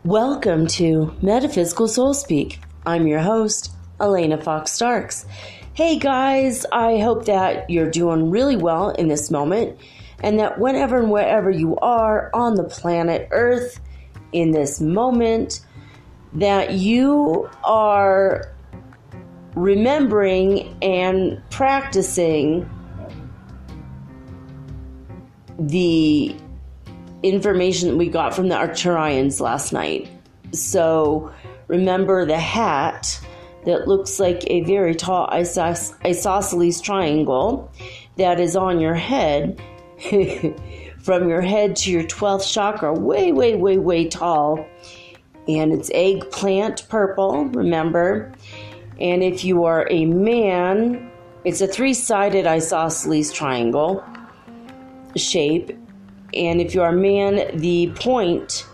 Welcome to Metaphysical Soul Speak. I'm your host, Elena Fox Starks. Hey guys, I hope that you're doing really well in this moment and that whenever and wherever you are on the planet Earth in this moment, that you are remembering and practicing the information that we got from the Arcturians last night. So remember the hat that looks like a very tall isosceles triangle that is on your head, from your head to your 12th chakra, way tall. And it's eggplant purple, remember. And if you are a man, it's a 3-sided isosceles triangle shape. And if you are a man, the point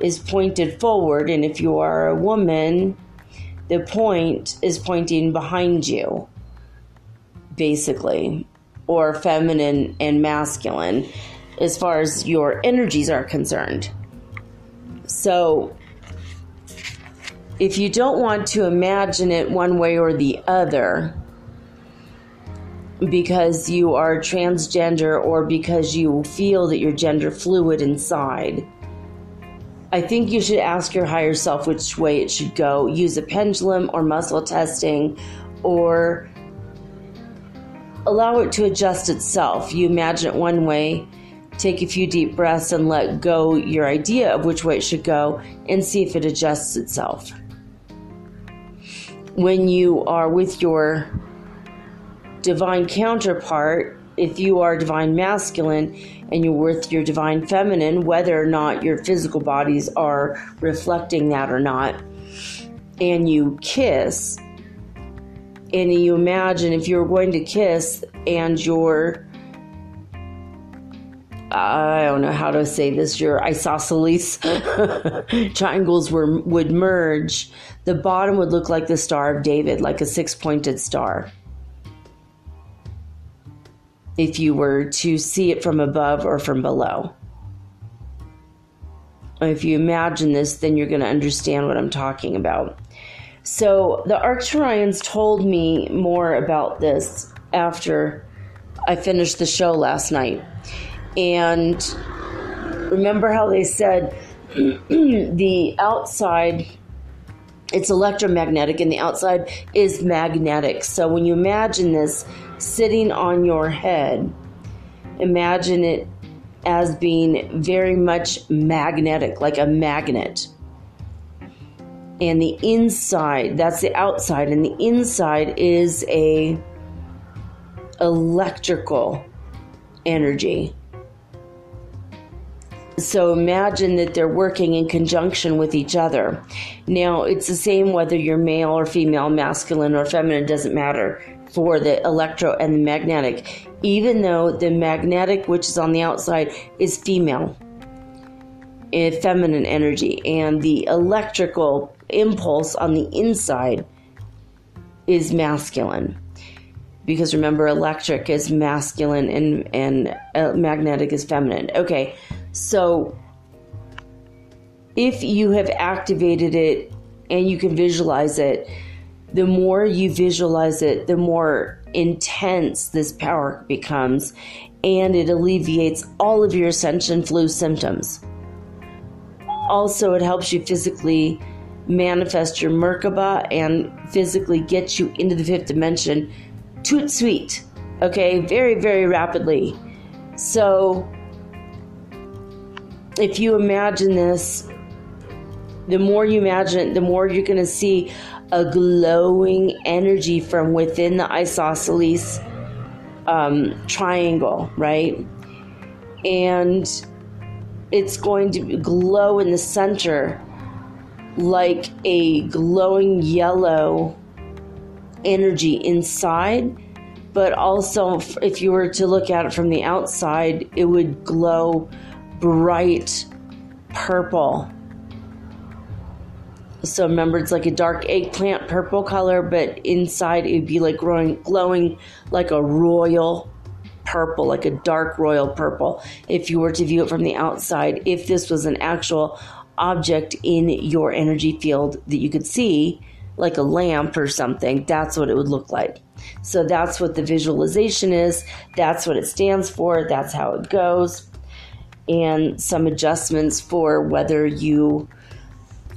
is pointed forward. And if you are a woman, the point is pointing behind you, basically, or feminine and masculine as far as your energies are concerned. So if you don't want to imagine it one way or the other, because you are transgender or because you feel that you're gender fluid inside, I think you should ask your higher self which way it should go. Use a pendulum or muscle testing, or allow it to adjust itself. You imagine it one way, take a few deep breaths and let go your idea of which way it should go and see if it adjusts itself. When you are with your divine counterpart, if you are divine masculine and you're with your divine feminine, whether or not your physical bodies are reflecting that or not, and you kiss, and you imagine if you're going to kiss and your, I don't know how to say this, your isosceles triangles would merge, the bottom would look like the Star of David, like a 6-pointed star. If you were to see it from above or from below. If you imagine this, then you're going to understand what I'm talking about. So the Arcturians told me more about this after I finished the show last night. And remember how they said the outside, it's electromagnetic and the outside is magnetic. So when you imagine this sitting on your head, imagine it as being very much magnetic, like a magnet. And the inside, that's the outside, and the inside is a electrical energy. So imagine that they're working in conjunction with each other. Now, it's the same whether you're male or female, masculine or feminine, doesn't matter for the electro and the magnetic. Even though the magnetic, which is on the outside, is female, feminine energy, and the electrical impulse on the inside is masculine. Because remember, electric is masculine and magnetic is feminine. Okay, so if you have activated it and you can visualize it, the more you visualize it, the more intense this power becomes, and it alleviates all of your Ascension flu symptoms. Also, it helps you physically manifest your Merkaba and physically get you into the 5th dimension toot sweet, okay, very rapidly. So if you imagine this, the more you imagine it, the more you're going to see a glowing energy from within the isosceles triangle, right? And it's going to glow in the center like a glowing yellow energy inside, but also if you were to look at it from the outside, it would glow bright purple. So remember, it's like a dark eggplant purple color, but inside it would be like glowing like a royal purple, like a dark royal purple, if you were to view it from the outside, if this was an actual object in your energy field that you could see, like a lamp or something, that's what it would look like. So that's what the visualization is. That's what it stands for. That's how it goes. And some adjustments for whether you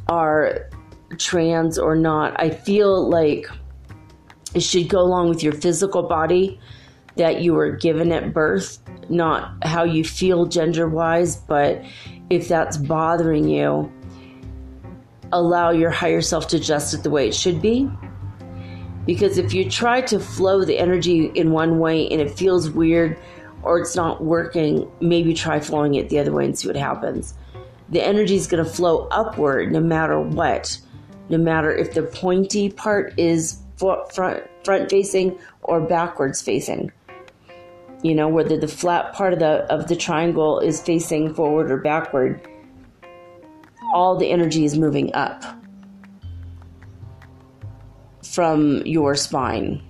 are trans or not. I feel like it should go along with your physical body that you were given at birth, not how you feel gender-wise, but if that's bothering you, allow your higher self to adjust it the way it should be. Because if you try to flow the energy in one way and it feels weird or it's not working, maybe try flowing it the other way and see what happens. The energy is going to flow upward no matter what, no matter if the pointy part is front facing or backwards facing. You know, whether the flat part of the triangle is facing forward or backward, all the energy is moving up from your spine.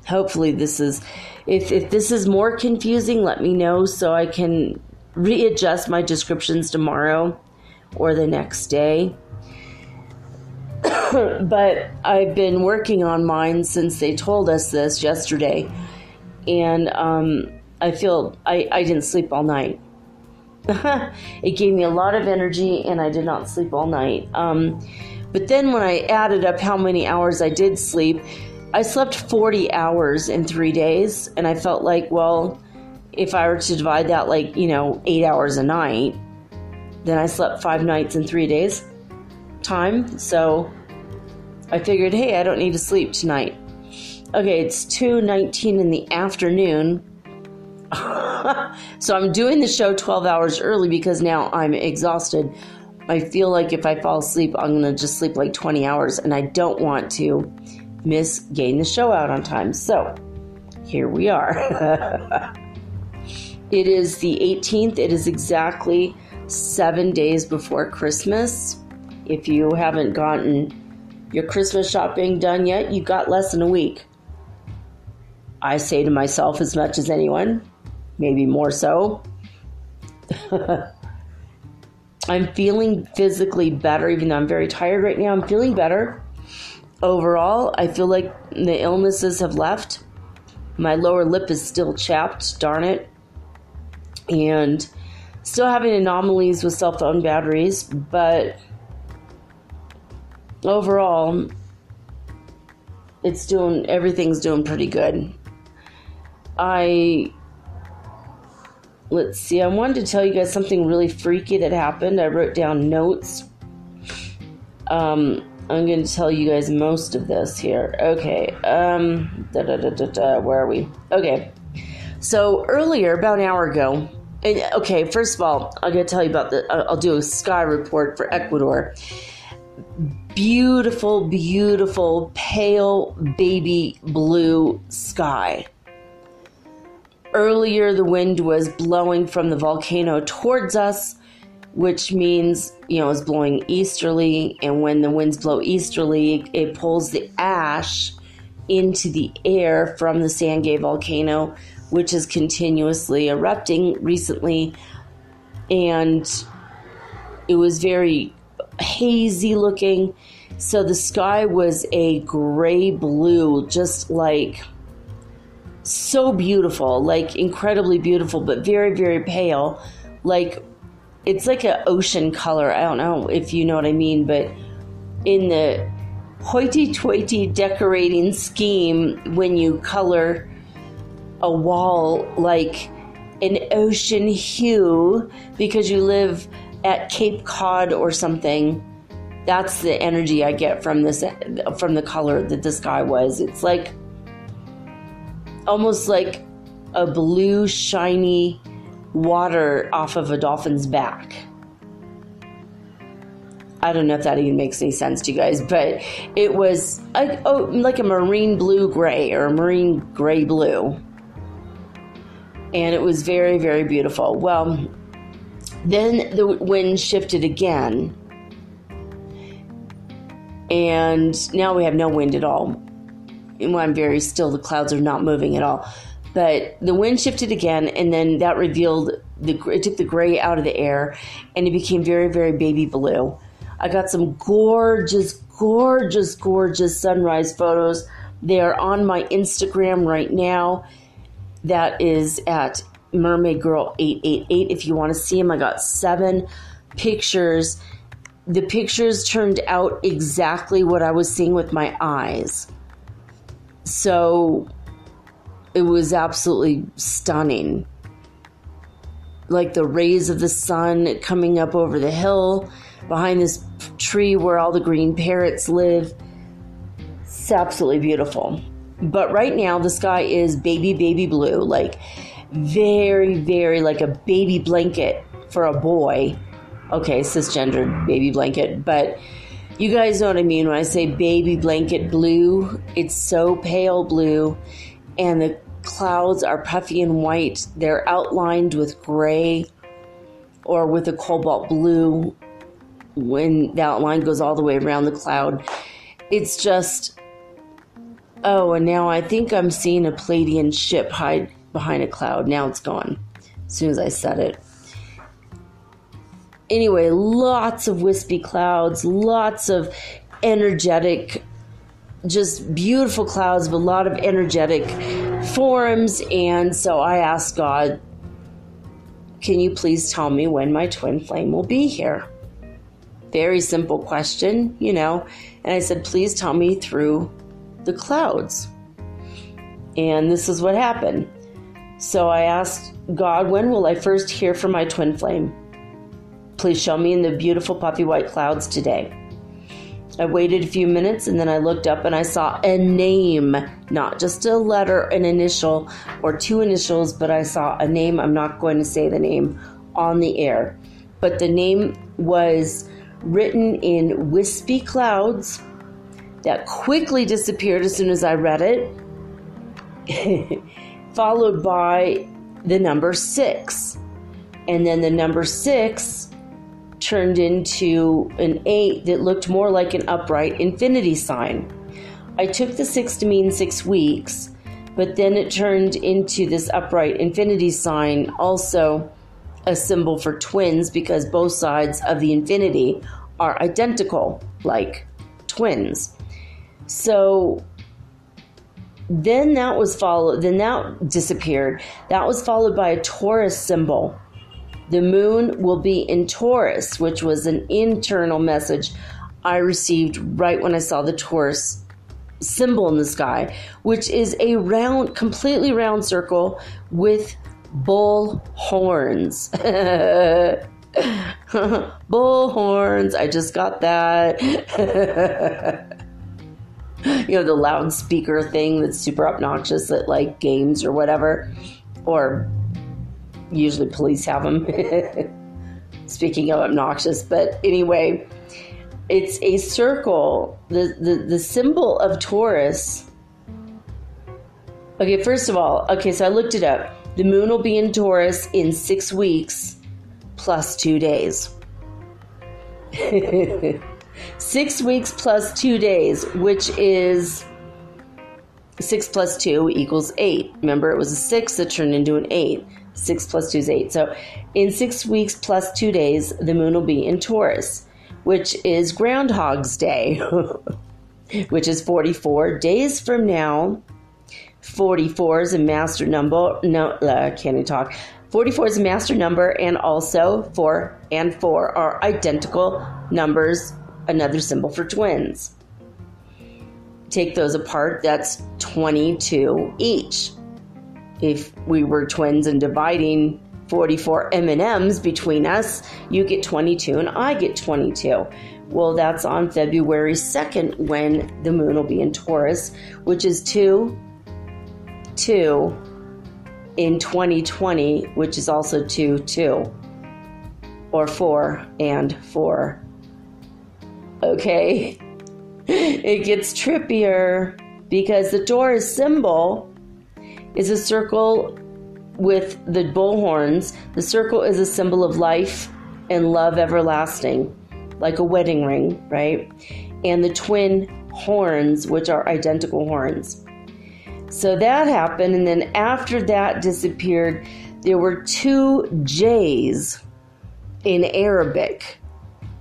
Hopefully this is, if this is more confusing, let me know so I can readjust my descriptions tomorrow or the next day. But I've been working on mine since they told us this yesterday. And I feel I didn't sleep all night. It gave me a lot of energy and I did not sleep all night. But then when I added up how many hours I did sleep, I slept 40 hours in 3 days. And I felt like, well, if I were to divide that 8 hours a night, then I slept 5 nights in 3 days time. So I figured, hey, I don't need to sleep tonight. Okay, it's 2:19 in the afternoon. So I'm doing the show 12 hours early because now I'm exhausted. I feel like if I fall asleep, I'm going to just sleep like 20 hours, and I don't want to miss getting the show out on time. So here we are. It is the 18th. It is exactly 7 days before Christmas. If you haven't gotten your Christmas shopping done yet, you've got less than a week. I say to myself as much as anyone, maybe more so. I'm feeling physically better, even though I'm very tired right now. I'm feeling better. Overall, I feel like the illnesses have left. My lower lip is still chapped, darn it. And still having anomalies with cell phone batteries, but overall, everything's doing pretty good. Let's see, I wanted to tell you guys something really freaky that happened. I wrote down notes. I'm going to tell you guys most of this here. Okay, where are we? Okay, so earlier, about an hour ago, okay, first of all, I'm going to tell you about I'll do a sky report for Ecuador. Beautiful, beautiful, pale baby blue sky. Earlier, the wind was blowing from the volcano towards us, which means, it's blowing easterly. And when the winds blow easterly, it pulls the ash into the air from the Sangay volcano, which is continuously erupting recently. And it was very hazy looking. So the sky was a gray blue, just like so beautiful, like incredibly beautiful, but very, very pale. Like it's like an ocean color. I don't know if you know what I mean, but in the hoity-toity decorating scheme, when you color a wall like an ocean hue because you live at Cape Cod or something, that's the energy I get from the color that the sky was. It's like almost like a blue shiny water off of a dolphin's back. I don't know if that even makes any sense to you guys, but it was like a marine blue gray or a marine gray blue. And it was very, very beautiful. Well, then the wind shifted again. And now we have no wind at all. I'm very still. The clouds are not moving at all. But the wind shifted again, and then that revealed it took the gray out of the air, and it became very, very baby blue. I got some gorgeous, gorgeous, gorgeous sunrise photos. They are on my Instagram right now. That is at Mermaid Girl 888. If you want to see them, I got 7 pictures. The pictures turned out exactly what I was seeing with my eyes. So it was absolutely stunning. Like the rays of the sun coming up over the hill behind this tree where all the green parrots live. It's absolutely beautiful. But right now the sky is baby blue, like very, very like a baby blanket for a boy. Okay, cisgendered baby blanket, but you guys know what I mean when I say baby blanket blue. It's so pale blue, and the clouds are puffy and white. They're outlined with gray or with a cobalt blue when the outline goes all the way around the cloud. It's just, oh, and now I think I'm seeing a Palladian ship hide behind a cloud. Now it's gone as soon as I said it. Anyway, lots of wispy clouds, lots of energetic, just beautiful clouds with a lot of energetic forms. And so I asked God, can you please tell me when my twin flame will be here? Very simple question, you know. And I said, please tell me through the clouds. And this is what happened. So I asked God, when will I first hear from my twin flame? Please show me in the beautiful puffy white clouds today. I waited a few minutes, and then I looked up and I saw a name, not just a letter, an initial, or 2 initials, but I saw a name. I'm not going to say the name on the air, but the name was written in wispy clouds that quickly disappeared as soon as I read it, followed by the number 6. And then the number 6 turned into an 8 that looked more like an upright infinity sign. I took the 6 to mean 6 weeks, but then it turned into this upright infinity sign, also a symbol for twins, because both sides of the infinity are identical, like twins. So then that disappeared. That was followed by a Taurus symbol. The moon will be in Taurus, which was an internal message I received right when I saw the Taurus symbol in the sky, which is a round, completely round circle with bull horns. Bull horns. I just got that. You know, the loudspeaker thing that's super obnoxious at like games or whatever, or usually police have them. Speaking of obnoxious, but anyway, it's a circle. The symbol of Taurus. Okay, first of all, so I looked it up. The moon will be in Taurus in 6 weeks plus 2 days. 6 weeks plus 2 days, which is 6 plus 2 equals 8. Remember, it was a 6 that turned into an 8. 6 plus 2 is 8. So in 6 weeks plus 2 days, the moon will be in Taurus, which is Groundhog's Day, which is 44 days from now. 44 is a master number. No, I can't even talk. 44 is a master number, and also 4 and 4 are identical numbers, another symbol for twins. Take those apart, that's 22 each. If we were twins and dividing 44 M&Ms between us, you get 22 and I get 22. Well, that's on February 2nd when the moon will be in Taurus, which is 2 in 2020, which is also 2, or 4 and 4. Okay, it gets trippier because the Taurus symbol is a circle with the bull horns. The circle is a symbol of life and love everlasting, like a wedding ring, right? And the twin horns, which are identical horns. So that happened, and then after that disappeared, there were 2 J's in Arabic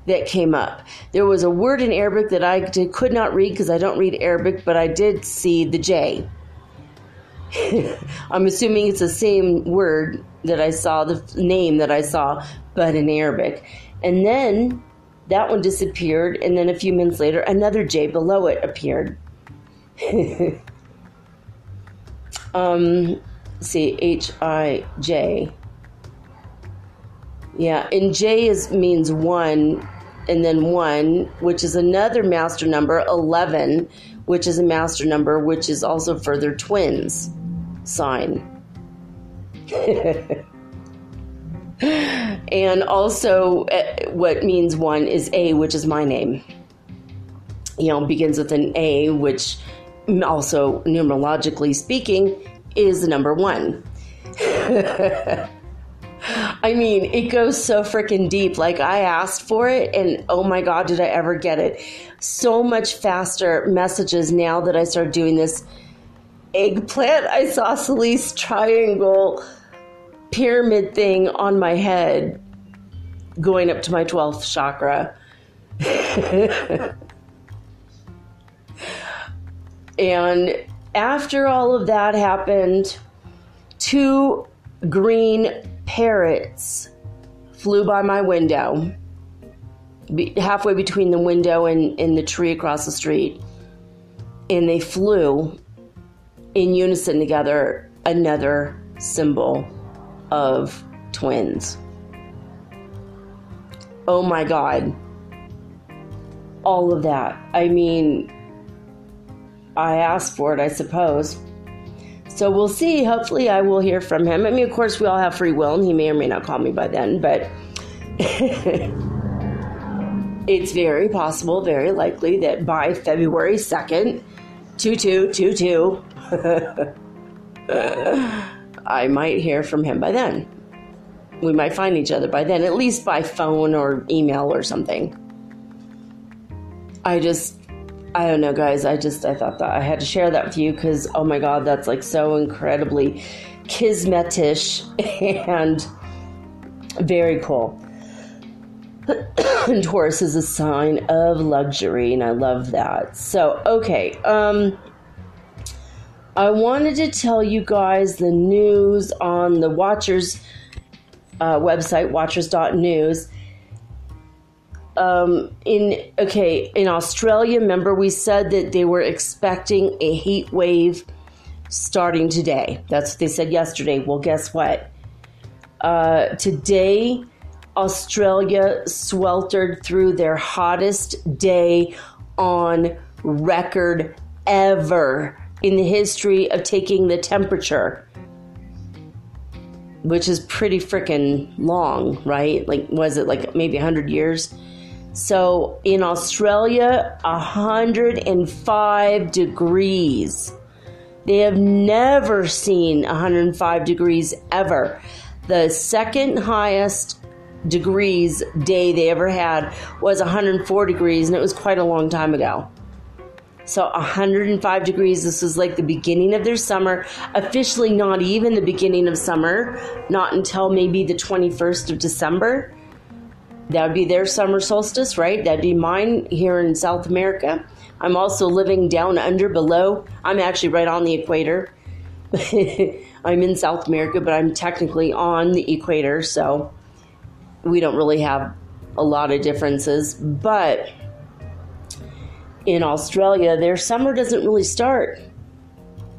that came up. There was a word in Arabic that I could not read because I don't read Arabic, but I did see the J. I'm assuming it's the same word that I saw, the name that I saw, but in Arabic. And then that one disappeared, and then a few minutes later, another J below it appeared. See, H-I-J. Yeah, and J means 1, and then 1, which is another master number, 11, which is a master number, which is also further twins sign. And also what means 1 is A, which is my name. Begins with an A, which also numerologically speaking is the number 1. I mean, it goes so freaking deep. Like, I asked for it, and oh my God, did I ever get it. So much faster messages now that I started doing this eggplant, isosceles, triangle, pyramid thing on my head, going up to my 12th chakra. And after all of that happened, 2 green parrots flew by my window, halfway between the window and the tree across the street, and they flew in unison together, another symbol of twins. Oh my God. All of that. I mean, I asked for it, I suppose. So we'll see. Hopefully I will hear from him. I mean, of course, we all have free will, and he may or may not call me by then, but it's very possible, very likely that by February 2nd, 2222, I might hear from him by then. We might find each other by then, at least by phone or email or something. I don't know, guys. I thought that I had to share that with you because, oh my God, that's like so incredibly kismetish and very cool. And Taurus is a sign of luxury, and I love that. So, okay. I wanted to tell you guys the news on the Watchers website, watchers.news. In Australia, remember we said that they were expecting a heat wave starting today. That's what they said yesterday. Well, guess what? Today, Australia sweltered through their hottest day on record ever in the history of taking the temperature, which is pretty freaking long, right? Like, was it like maybe 100 years? So in Australia, 105 degrees. They have never seen 105 degrees ever. The second highest degrees day they ever had was 104 degrees, and it was quite a long time ago. So 105 degrees, this was like the beginning of their summer. Officially not even the beginning of summer, not until maybe the 21st of December. That would be their summer solstice, right? That'd be mine here in South America. I'm also living down under below. I'm actually right on the equator. I'm in South America, but I'm technically on the equator, so we don't really have a lot of differences. But in Australia, their summer doesn't really start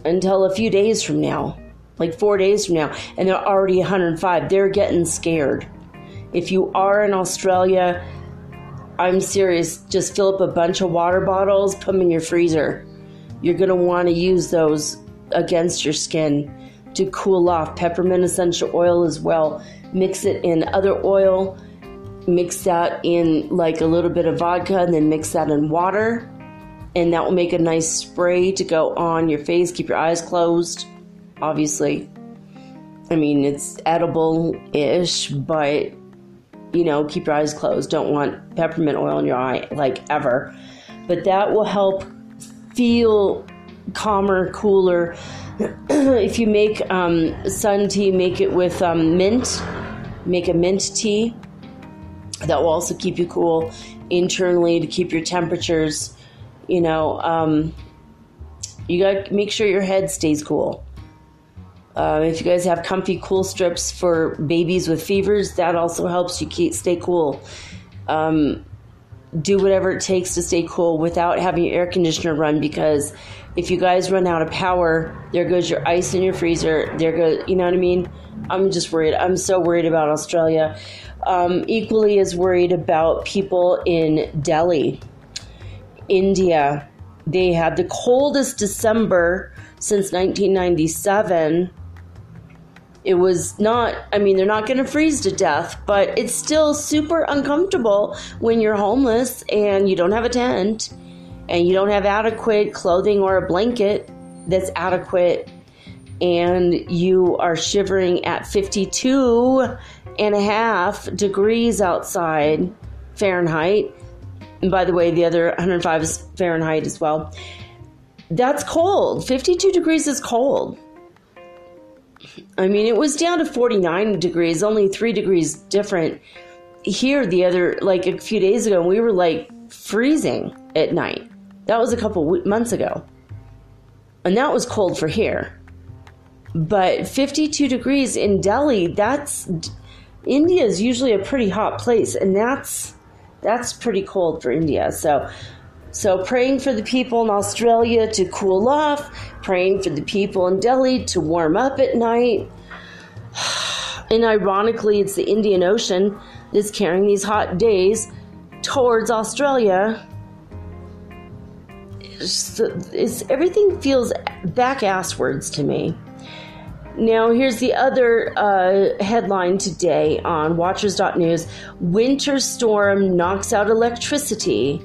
until a few days from now, like 4 days from now, and they're already 105. They're getting scared. If you are in Australia, I'm serious, just fill up a bunch of water bottles, put them in your freezer. You're going to want to use those against your skin to cool off. Peppermint essential oil as well. Mix it in other oil. Mix that in like a little bit of vodka, and then mix that in water. And that will make a nice spray to go on your face. Keep your eyes closed, obviously. I mean, it's edible-ish, but keep your eyes closed. Don't want peppermint oil in your eye, like, ever. But that will help feel calmer, cooler. If you make sun tea, make it with mint. Make a mint tea. That will also keep you cool internally, to keep your temperatures. You know, you got to make sure your head stays cool. If you guys have comfy cool strips for babies with fevers, that also helps you stay cool. Do whatever it takes to stay cool without having your air conditioner run, because if you guys run out of power, there goes your ice in your freezer. There goes, you know what I mean? I'm just worried. I'm so worried about Australia. Equally as worried about people in Delhi, India. They had the coldest December since 1997. It was not, I mean, they're not going to freeze to death, but it's still super uncomfortable when you're homeless and you don't have a tent and you don't have adequate clothing or a blanket that's adequate, and you are shivering at 52.5 degrees outside Fahrenheit. And by the way, the other 105 is Fahrenheit as well. That's cold. 52 degrees is cold. I mean, it was down to 49 degrees, only 3 degrees different. Here, like a few days ago, we were like freezing at night. That was a couple months ago. And that was cold for here. But 52 degrees in Delhi, India is usually a pretty hot place. And that's pretty cold for India. So praying for the people in Australia to cool off, praying for the people in Delhi to warm up at night. And ironically, it's the Indian Ocean that's carrying these hot days towards Australia. Everything feels back asswards to me. Now, here's the other headline today on Watchers.news. Winter storm knocks out electricity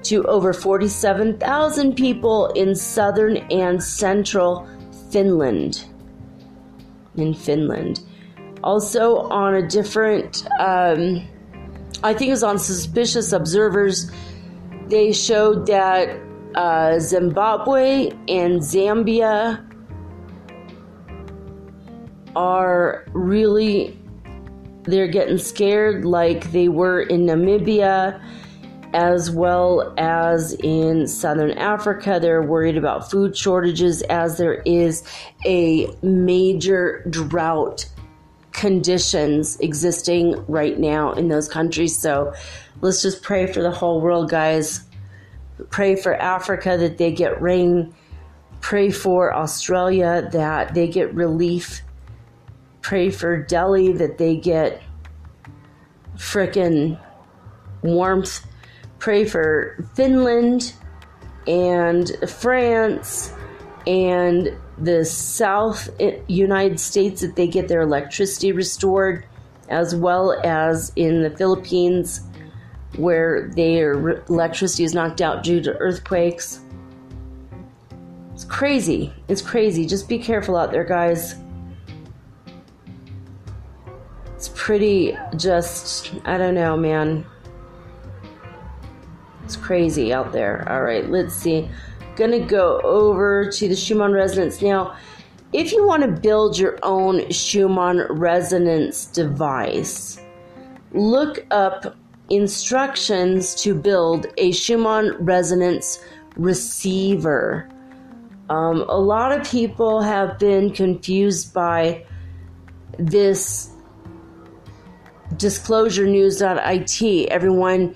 to over 47,000 people in southern and central Finland. Also on a different, I think it was on Suspicious Observers, they showed that Zimbabwe and Zambia are really, they're getting scared like they were in Namibia, as well as in Southern Africa. They're worried about food shortages as there is a major drought conditions existing right now in those countries. So let's just pray for the whole world, guys. Pray for Africa that they get rain. Pray for Australia that they get relief. Pray for Delhi that they get frickin' warmth. Pray for Finland and France and the South United States that they get their electricity restored, as well as in the Philippines where their electricity is knocked out due to earthquakes. It's crazy. It's crazy. Just be careful out there, guys. It's pretty just, I don't know, man. It's crazy out there. All right, let's see. Gonna go over to the Schumann resonance. Now, if you want to build your own Schumann resonance device, look up instructions to build a Schumann resonance receiver. A lot of people have been confused by this disclosurenews.it. Everyone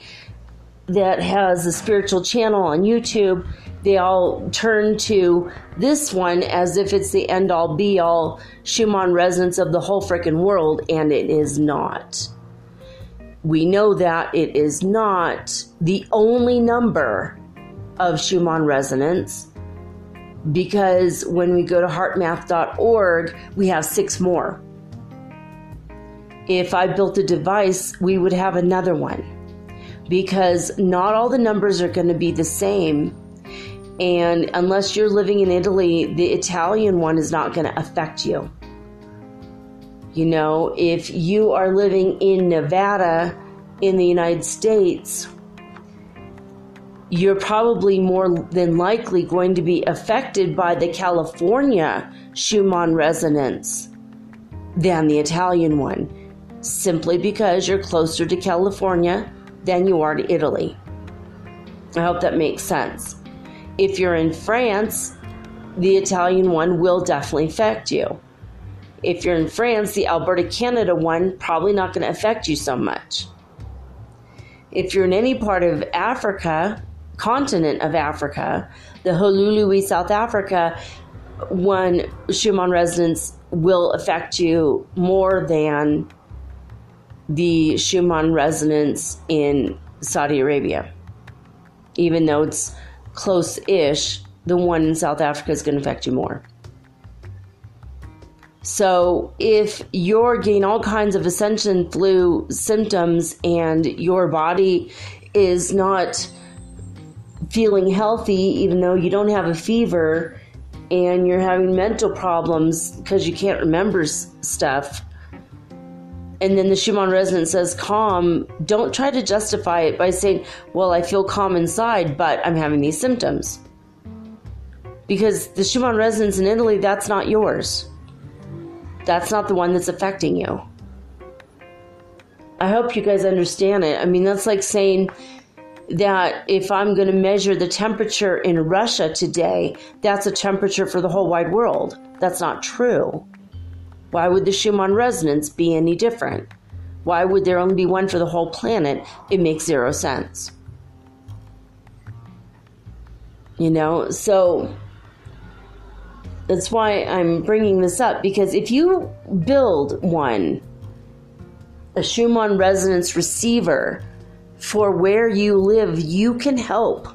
that has a spiritual channel on YouTube, they all turn to this one as if it's the end-all be-all Schumann resonance of the whole frickin' world, and it is not. We know that it is not the only number of Schumann resonance, because when we go to heartmath.org, we have 6 more. If I built a device, we would have another one, because not all the numbers are going to be the same. And unless you're living in Italy, the Italian one is not going to affect you. You know, if you are living in Nevada in the United States, you're probably more than likely going to be affected by the California Schumann resonance than the Italian one, simply because you're closer to California than you are to Italy. I hope that makes sense. If you're in France, the Italian one will definitely affect you. If you're in France, the Alberta, Canada one probably not going to affect you so much. If you're in any part of Africa, continent of Africa, the Hulului, South Africa, one Schumann resonance will affect you more than the Schumann resonance in Saudi Arabia. Even though it's close-ish, the one in South Africa is going to affect you more. So if you're getting all kinds of ascension flu symptoms and your body is not feeling healthy, even though you don't have a fever, and you're having mental problems because you can't remember stuff, and then the Schumann resonance says calm, don't try to justify it by saying, well, I feel calm inside, but I'm having these symptoms. Because the Schumann resonance in Italy, that's not yours. That's not the one that's affecting you. I hope you guys understand it. I mean, that's like saying that if I'm going to measure the temperature in Russia today, that's a temperature for the whole wide world. That's not true. Why would the Schumann resonance be any different? Why would there only be one for the whole planet? It makes zero sense. So that's why I'm bringing this up, because if you build a Schumann resonance receiver for where you live, you can help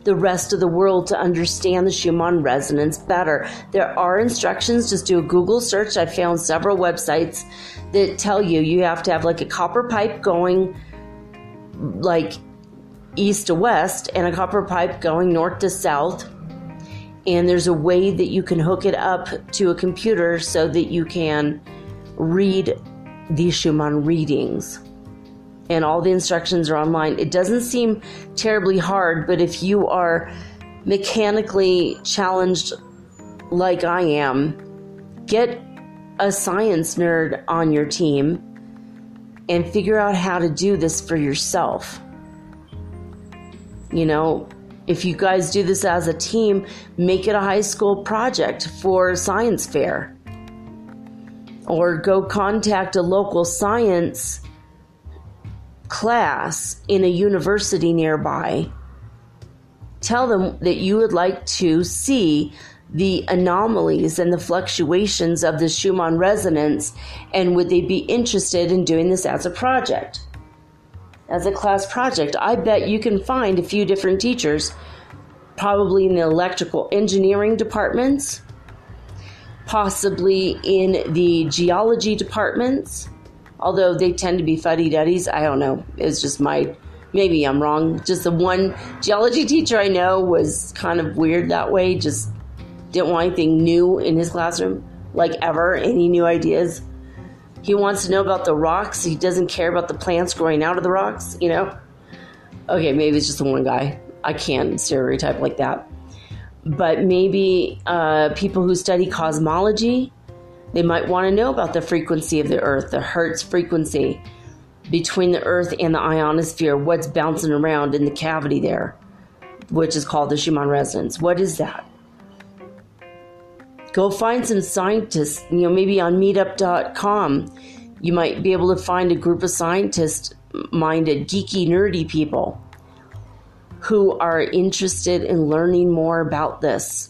the rest of the world to understand the Schumann resonance better. There are instructions. Just do a Google search. I found several websites that tell you have to have like a copper pipe going like east to west and a copper pipe going north to south. And there's a way that you can hook it up to a computer so that you can read these Schumann readings. And all the instructions are online. It doesn't seem terribly hard, but if you are mechanically challenged like I am, get a science nerd on your team and figure out how to do this for yourself. If you guys do this as a team, make it a high school project for a science fair. Or go contact a local science class in a university nearby. Tell them that you would like to see the anomalies and the fluctuations of the Schumann resonance, and would they be interested in doing this as a project? As a class project. I bet you can find a few different teachers, probably in the electrical engineering departments, possibly in the geology departments, although they tend to be fuddy-duddies. I don't know. It's just maybe I'm wrong. Just the one geology teacher I know was kind of weird that way, just didn't want anything new in his classroom, like ever, any new ideas. He wants to know about the rocks. He doesn't care about the plants growing out of the rocks, Okay, maybe it's just the one guy. I can't stereotype like that. But maybe people who study cosmology, they might want to know about the frequency of the Earth, the Hertz frequency between the Earth and the ionosphere, what's bouncing around in the cavity there, which is called the Schumann resonance. What is that? Go find some scientists, maybe on meetup.com. You might be able to find a group of scientist-minded, geeky, nerdy people who are interested in learning more about this.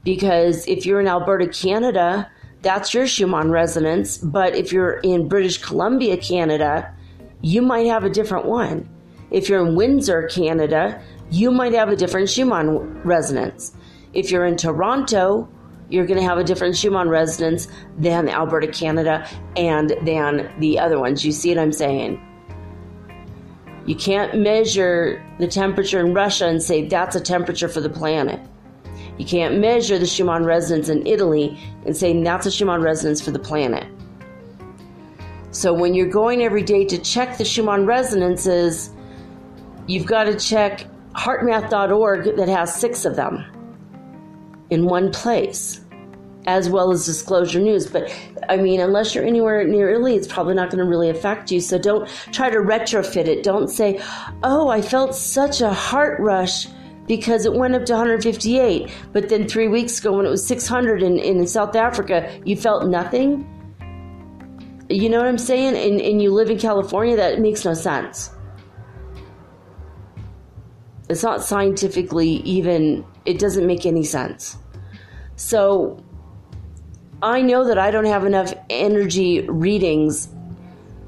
Because if you're in Alberta, Canada, that's your Schumann resonance. But if you're in British Columbia, Canada, you might have a different one. If you're in Windsor, Canada, you might have a different Schumann resonance. If you're in Toronto, you're going to have a different Schumann resonance than Alberta, Canada, and than the other ones. You see what I'm saying? You can't measure the temperature in Russia and say that's a temperature for the planet. You can't measure the Schumann resonance in Italy and say that's a Schumann resonance for the planet. So when you're going every day to check the Schumann resonances, you've got to check heartmath.org that has 6 of them in one place, as well as Disclosure News. But I mean, unless you're anywhere near Italy, it's probably not going to really affect you. So don't try to retrofit it. Don't say, oh, I felt such a heart rush because it went up to 158, but then 3 weeks ago when it was 600 in South Africa, you felt nothing. You know what I'm saying? And you live in California, that makes no sense. It's not scientifically even, it doesn't make any sense. So I know that I don't have enough energy readings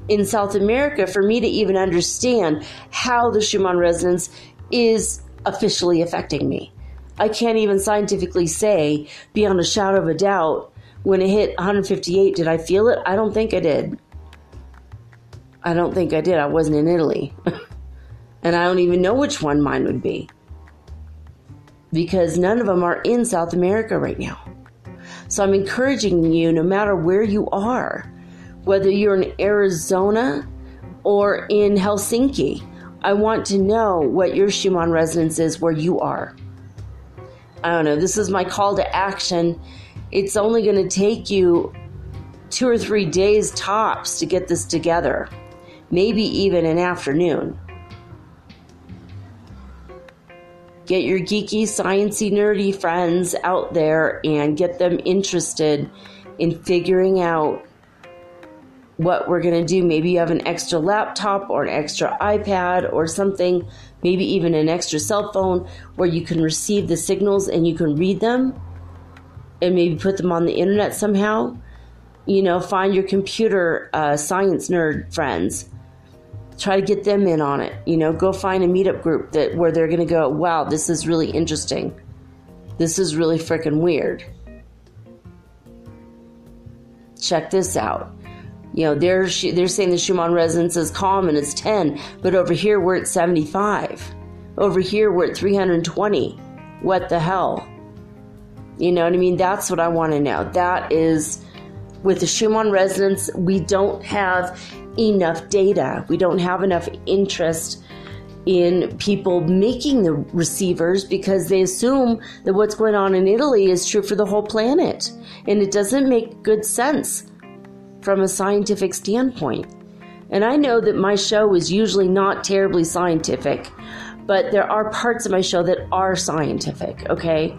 in South America for me to even understand how the Schumann resonance is officially affecting me. I can't even scientifically say, beyond a shadow of a doubt, when it hit 158, did I feel it? I don't think I did. I don't think I did. I wasn't in Italy. And I don't even know which one mine would be, because none of them are in South America right now. So I'm encouraging you, no matter where you are, whether you're in Arizona or in Helsinki, I want to know what your Schumann resonance is where you are. I don't know. This is my call to action. It's only going to take you 2 or 3 days tops to get this together. Maybe even an afternoon. Get your geeky, sciencey, nerdy friends out there and get them interested in figuring out what we're going to do. Maybe you have an extra laptop or an extra iPad or something, maybe even an extra cell phone where you can receive the signals and you can read them and maybe put them on the internet somehow. You know, find your computer science nerd friends. Try to get them in on it. You know, go find a meetup group where they're going to go, wow, this is really interesting. This is really freaking weird. Check this out. You know, they're saying the Schumann resonance is calm and it's 10, but over here we're at 75. Over here we're at 320. What the hell? You know what I mean? That's what I want to know. That is, with the Schumann resonance, we don't have enough data. We don't have enough interest in people making the receivers because they assume that what's going on in Italy is true for the whole planet. And it doesn't make good sense from a scientific standpoint. And I know that my show is usually not terribly scientific, but there are parts of my show that are scientific, okay?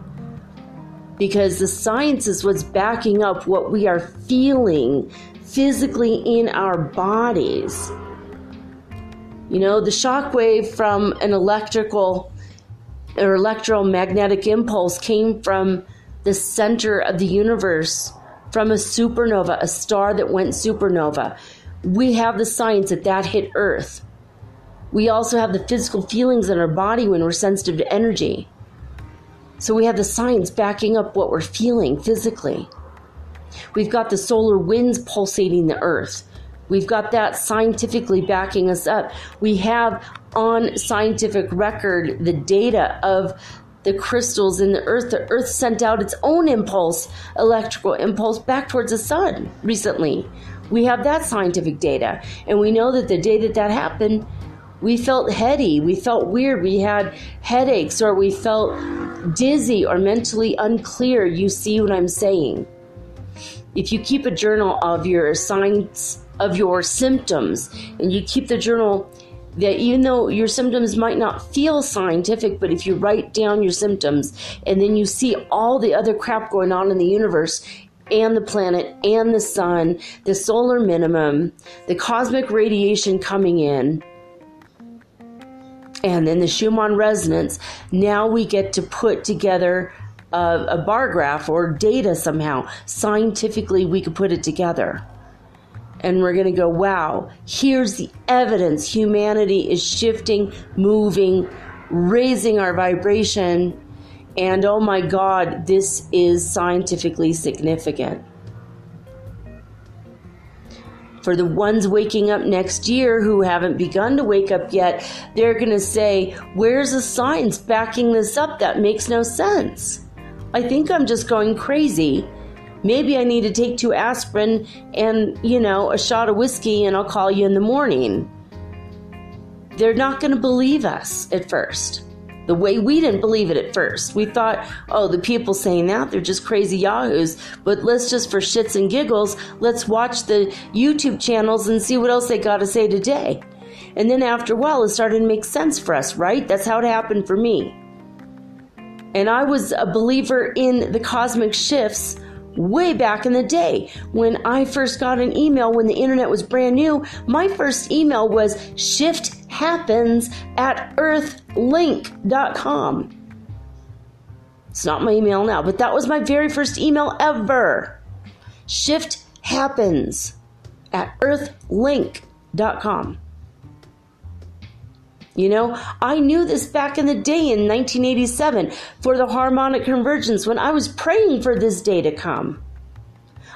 Because the science is what's backing up what we are feeling physically in our bodies. You know, the shock wave from an electrical or electromagnetic impulse came from the center of the universe, from a supernova, a star that went supernova. We have the science that hit Earth. We also have the physical feelings in our body when we're sensitive to energy. So we have the science backing up what we're feeling physically. We've got the solar winds pulsating the Earth. We've got that scientifically backing us up. We have on scientific record the data of the crystals in the Earth. The Earth sent out its own impulse, electrical impulse, back towards the sun recently. We have that scientific data. And we know that the day that happened, we felt heady, we felt weird, we had headaches, or we felt dizzy or mentally unclear. You see what I'm saying? If you keep a journal of your signs, of your symptoms, and you keep the journal, that even though your symptoms might not feel scientific, but if you write down your symptoms and then you see all the other crap going on in the universe and the planet and the sun, the solar minimum, the cosmic radiation coming in, and then the Schumann resonance, now we get to put together a bar graph or data somehow. Scientifically, we could put it together. And we're going to go, wow, here's the evidence. Humanity is shifting, moving, raising our vibration. And oh my God, this is scientifically significant. For the ones waking up next year who haven't begun to wake up yet, they're going to say, where's the science backing this up? That makes no sense. I think I'm just going crazy. Maybe I need to take 2 aspirin and, a shot of whiskey, and I'll call you in the morning. They're not going to believe us at first. The way we didn't believe it at first. We thought, oh, the people saying that, they're just crazy yahoos. But let's just, for shits and giggles, let's watch the YouTube channels and see what else they got to say today. And then after a while, it started to make sense for us, right? That's how it happened for me. And I was a believer in the cosmic shifts way back in the day. When I first got an email when the internet was brand new, my first email was shifthappens@earthlink.com. It's not my email now, but that was my very first email ever. shifthappens@earthlink.com. You know, I knew this back in the day in 1987 for the harmonic convergence when I was praying for this day to come.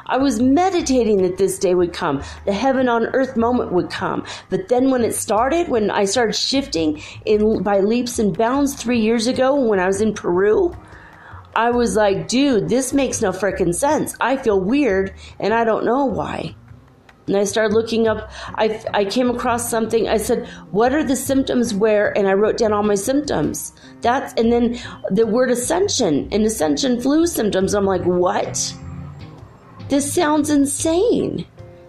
I was meditating that this day would come. The heaven on earth moment would come. But then when it started, when I started shifting by leaps and bounds 3 years ago when I was in Peru, I was like, dude, this makes no frickin' sense. I feel weird and I don't know why. And I started looking up, I came across something. I said, what are the symptoms where? And I wrote down all my symptoms. And then the word ascension and ascension flu symptoms. I'm like, what? This sounds insane.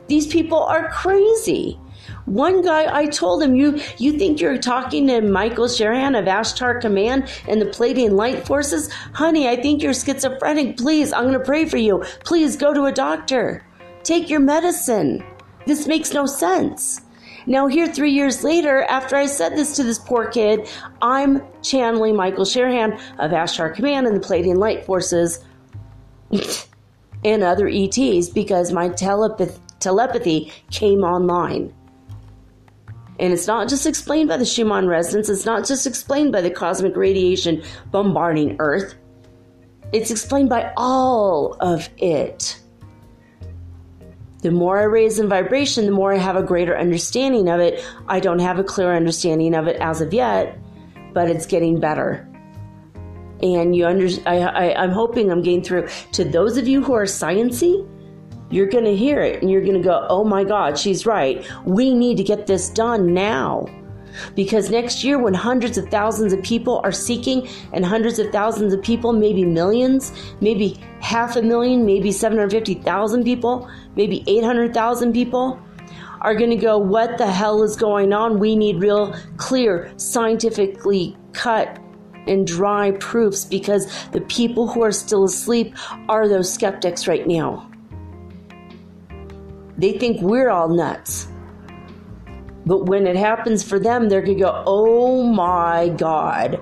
These people are crazy. One guy, I told him, you think you're talking to Michael Sherahan of Ashtar Command and the Pleiadian Light Forces? Honey, I think you're schizophrenic. Please, I'm going to pray for you. Please go to a doctor. Take your medicine. This makes no sense. Now here 3 years later, after I said this to this poor kid, I'm channeling Michael Sherahan of Ashtar Command and the Pleiadian Light Forces and other ETs because my telepathy came online. And it's not just explained by the Schumann resonance. It's not just explained by the cosmic radiation bombarding Earth. It's explained by all of it. The more I raise in vibration, the more I have a greater understanding of it. I don't have a clear understanding of it as of yet, but it's getting better. And I'm hoping I'm getting through. To those of you who are sciencey, you're going to hear it and you're going to go, oh my God, she's right. We need to get this done now. Because next year when hundreds of thousands of people are seeking and hundreds of thousands of people, maybe millions, maybe 500,000, maybe 750,000 people, maybe 800,000 people are going to go, what the hell is going on? We need real, clear, scientifically cut and dry proofs because the people who are still asleep are those skeptics right now. They think we're all nuts. But when it happens for them, they're going to go, oh my God.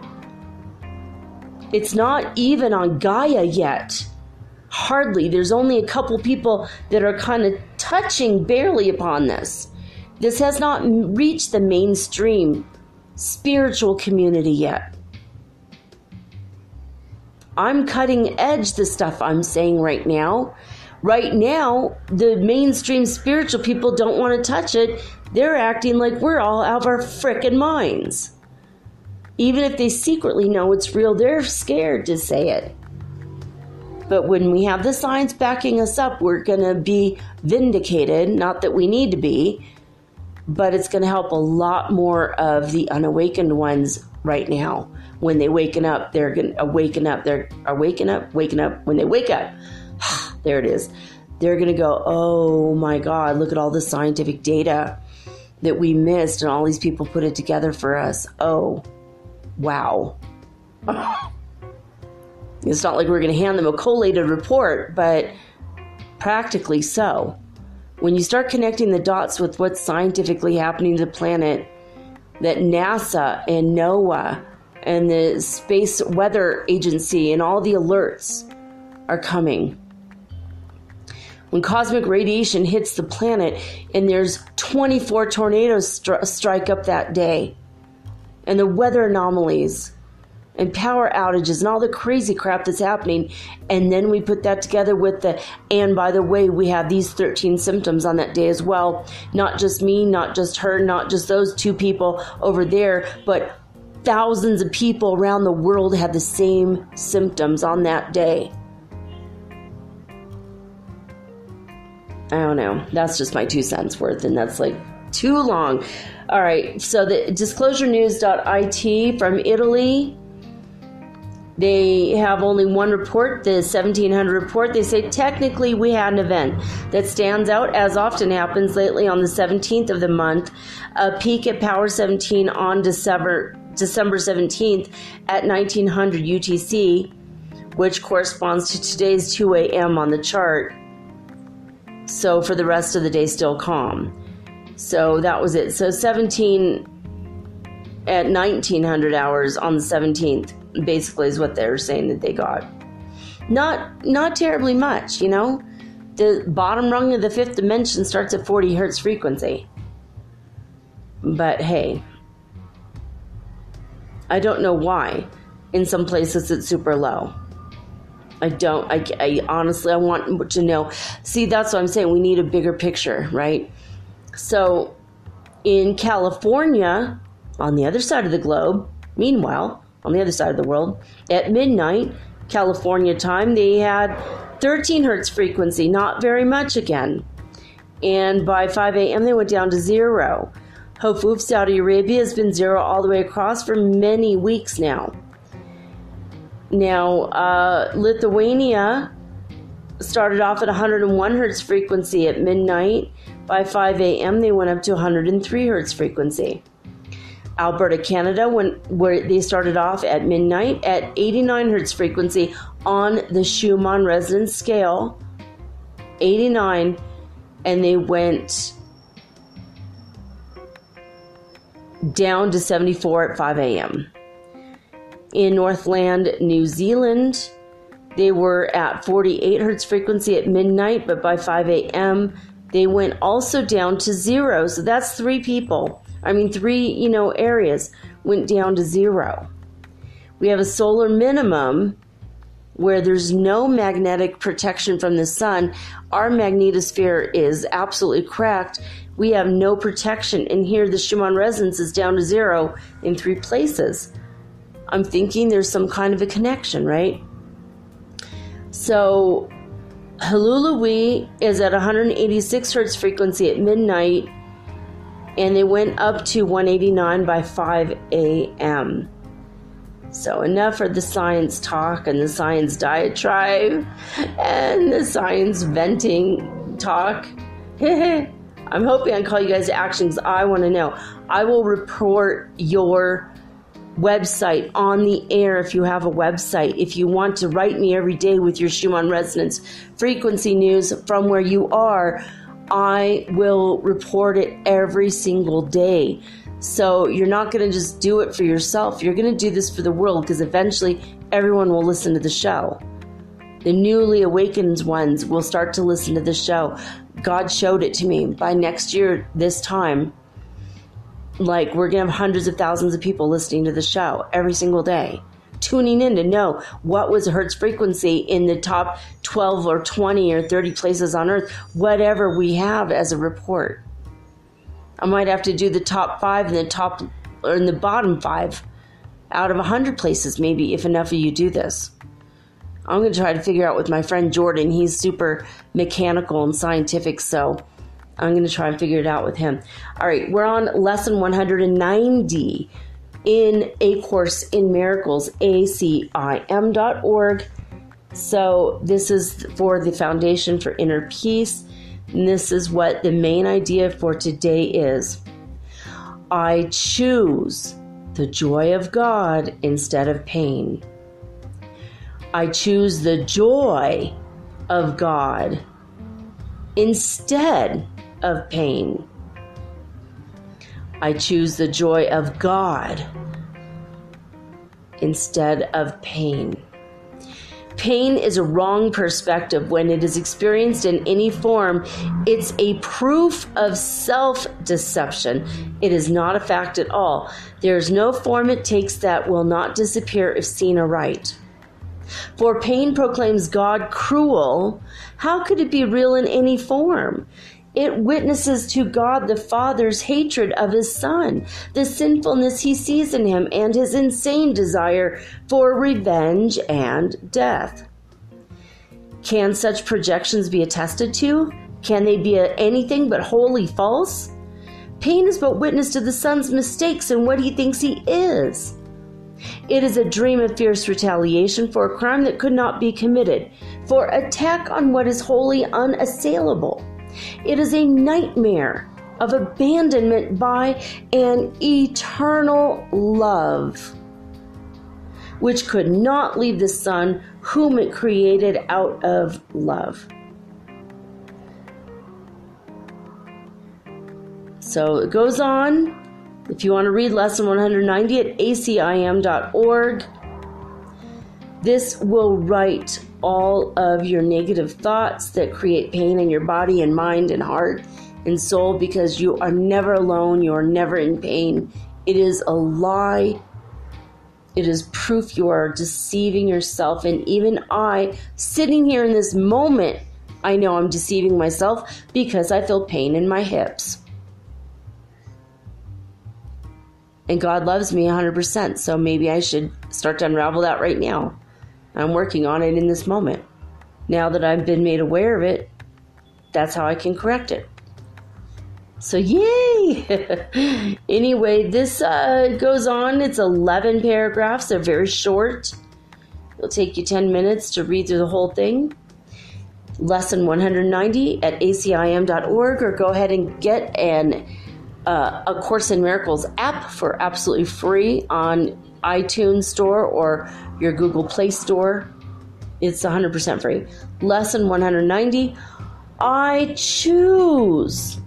It's not even on Gaia yet. Hardly. There's only a couple people that are kind of touching barely upon this. This has not reached the mainstream spiritual community yet. I'm cutting edge the stuff I'm saying right now. Right now, the mainstream spiritual people don't want to touch it. They're acting like we're all out of our frickin' minds. Even if they secretly know it's real, they're scared to say it. But when we have the science backing us up, we're going to be vindicated. Not that we need to be, but it's going to help a lot more of the unawakened ones right now. When they waken up, they're going to waken up. Waking up. When they wake up, there it is. They're going to go, oh my God, look at all the scientific data that we missed and all these people put it together for us. Oh, wow. It's not like we're going to hand them a collated report, but practically so. When you start connecting the dots with what's scientifically happening to the planet, that NASA and NOAA and the Space Weather Agency and all the alerts are coming. When cosmic radiation hits the planet and there's 24 tornadoes strike up that day, and the weather anomalies and power outages and all the crazy crap that's happening, and then we put that together with and by the way, we have these 13 symptoms on that day as well. Not just me, not just her, not just those two people over there, but thousands of people around the world had the same symptoms on that day. I don't know. That's just my 2 cents worth, and that's like too long. All right. So the disclosurenews.it from Italy They have only one report, the 1700 report. They say technically we had an event that stands out, as often happens lately, on the 17th of the month, a peak at power 17 on December 17th at 1900 UTC, which corresponds to today's 2 a.m. on the chart. So for the rest of the day, still calm. So that was it. So 17 at 1900 hours on the 17th, basically, is what they're saying that they got. Not terribly much, you know. The bottom rung of the fifth dimension starts at 40 hertz frequency. But hey, I don't know why. In some places it's super low. I honestly, I want to know. See, that's what I'm saying. We need a bigger picture, right? So in California, on the other side of the globe, meanwhile, on the other side of the world, at midnight, California time, they had 13 hertz frequency, not very much again. And by 5 a.m., they went down to 0. Hofuf, Saudi Arabia, has been 0 all the way across for many weeks now. Now, Lithuania started off at 101 hertz frequency at midnight. By 5 a.m., they went up to 103 hertz frequency. Alberta, Canada, where they started off at midnight at 89 hertz frequency on the Schumann resonance scale, 89, and they went down to 74 at 5 a.m. In Northland, New Zealand, they were at 48 hertz frequency at midnight, but by 5 a.m., they went also down to 0. So that's three areas went down to 0. We have a solar minimum where there's no magnetic protection from the sun. Our magnetosphere is absolutely cracked. We have no protection. And here the Schumann resonance is down to 0 in 3 places. I'm thinking there's some kind of a connection, right? So Hulului is at 186 hertz frequency at midnight, and they went up to 189 by 5 a.m. So enough for the science talk and the science diatribe and the science venting talk. I'm hoping I can call you guys to action because I want to know. I will report your website on the air if you have a website. If you want to write me every day with your Schumann resonance frequency news from where you are, I will report it every single day. So you're not going to just do it for yourself. You're going to do this for the world because eventually everyone will listen to the show. The newly awakened ones will start to listen to the show. God showed it to me. By next year, this time, we're going to have hundreds of thousands of people listening to the show every single day, tuning in to know what was the hertz frequency in the top 12 or 20 or 30 places on Earth, whatever we have as a report. I might have to do the top 5 and the bottom 5 out of 100 places, maybe, if enough of you do this. I'm going to try to figure out with my friend Jordan. He's super mechanical and scientific, so I'm going to try and figure it out with him. All right, we're on lesson 190 in A Course in Miracles, acim.org. So this is for the Foundation for Inner Peace, and this is what the main idea for today is. I choose the joy of God instead of pain. I choose the joy of God instead of pain. I choose the joy of God instead of pain. Pain is a wrong perspective when it is experienced in any form. It's a proof of self-deception. It is not a fact at all. There is no form it takes that will not disappear if seen aright. For pain proclaims God cruel. How could it be real in any form? It witnesses to God the Father's hatred of his Son, the sinfulness he sees in him, and his insane desire for revenge and death. Can such projections be attested to? Can they be anything but wholly false? Pain is but witness to the Son's mistakes and what he thinks he is. It is a dream of fierce retaliation for a crime that could not be committed, for attack on what is wholly unassailable. It is a nightmare of abandonment by an eternal love, which could not leave the Son whom it created out of love. So it goes on. If you want to read lesson 190 at acim.org, this will write all of your negative thoughts that create pain in your body and mind and heart and soul, because you are never alone. You are never in pain. It is a lie. It is proof you are deceiving yourself. And even I, sitting here in this moment, I know I'm deceiving myself because I feel pain in my hips. And God loves me 100%, so maybe I should start to unravel that right now. I'm working on it in this moment. Now that I've been made aware of it, that's how I can correct it. So yay! Anyway, this goes on. It's 11 paragraphs. They're very short. It'll take you 10 minutes to read through the whole thing. Lesson 190 at acim.org, or go ahead and get a Course in Miracles app for absolutely free on iTunes Store or your Google Play Store. It's 100% free. Lesson 190, I choose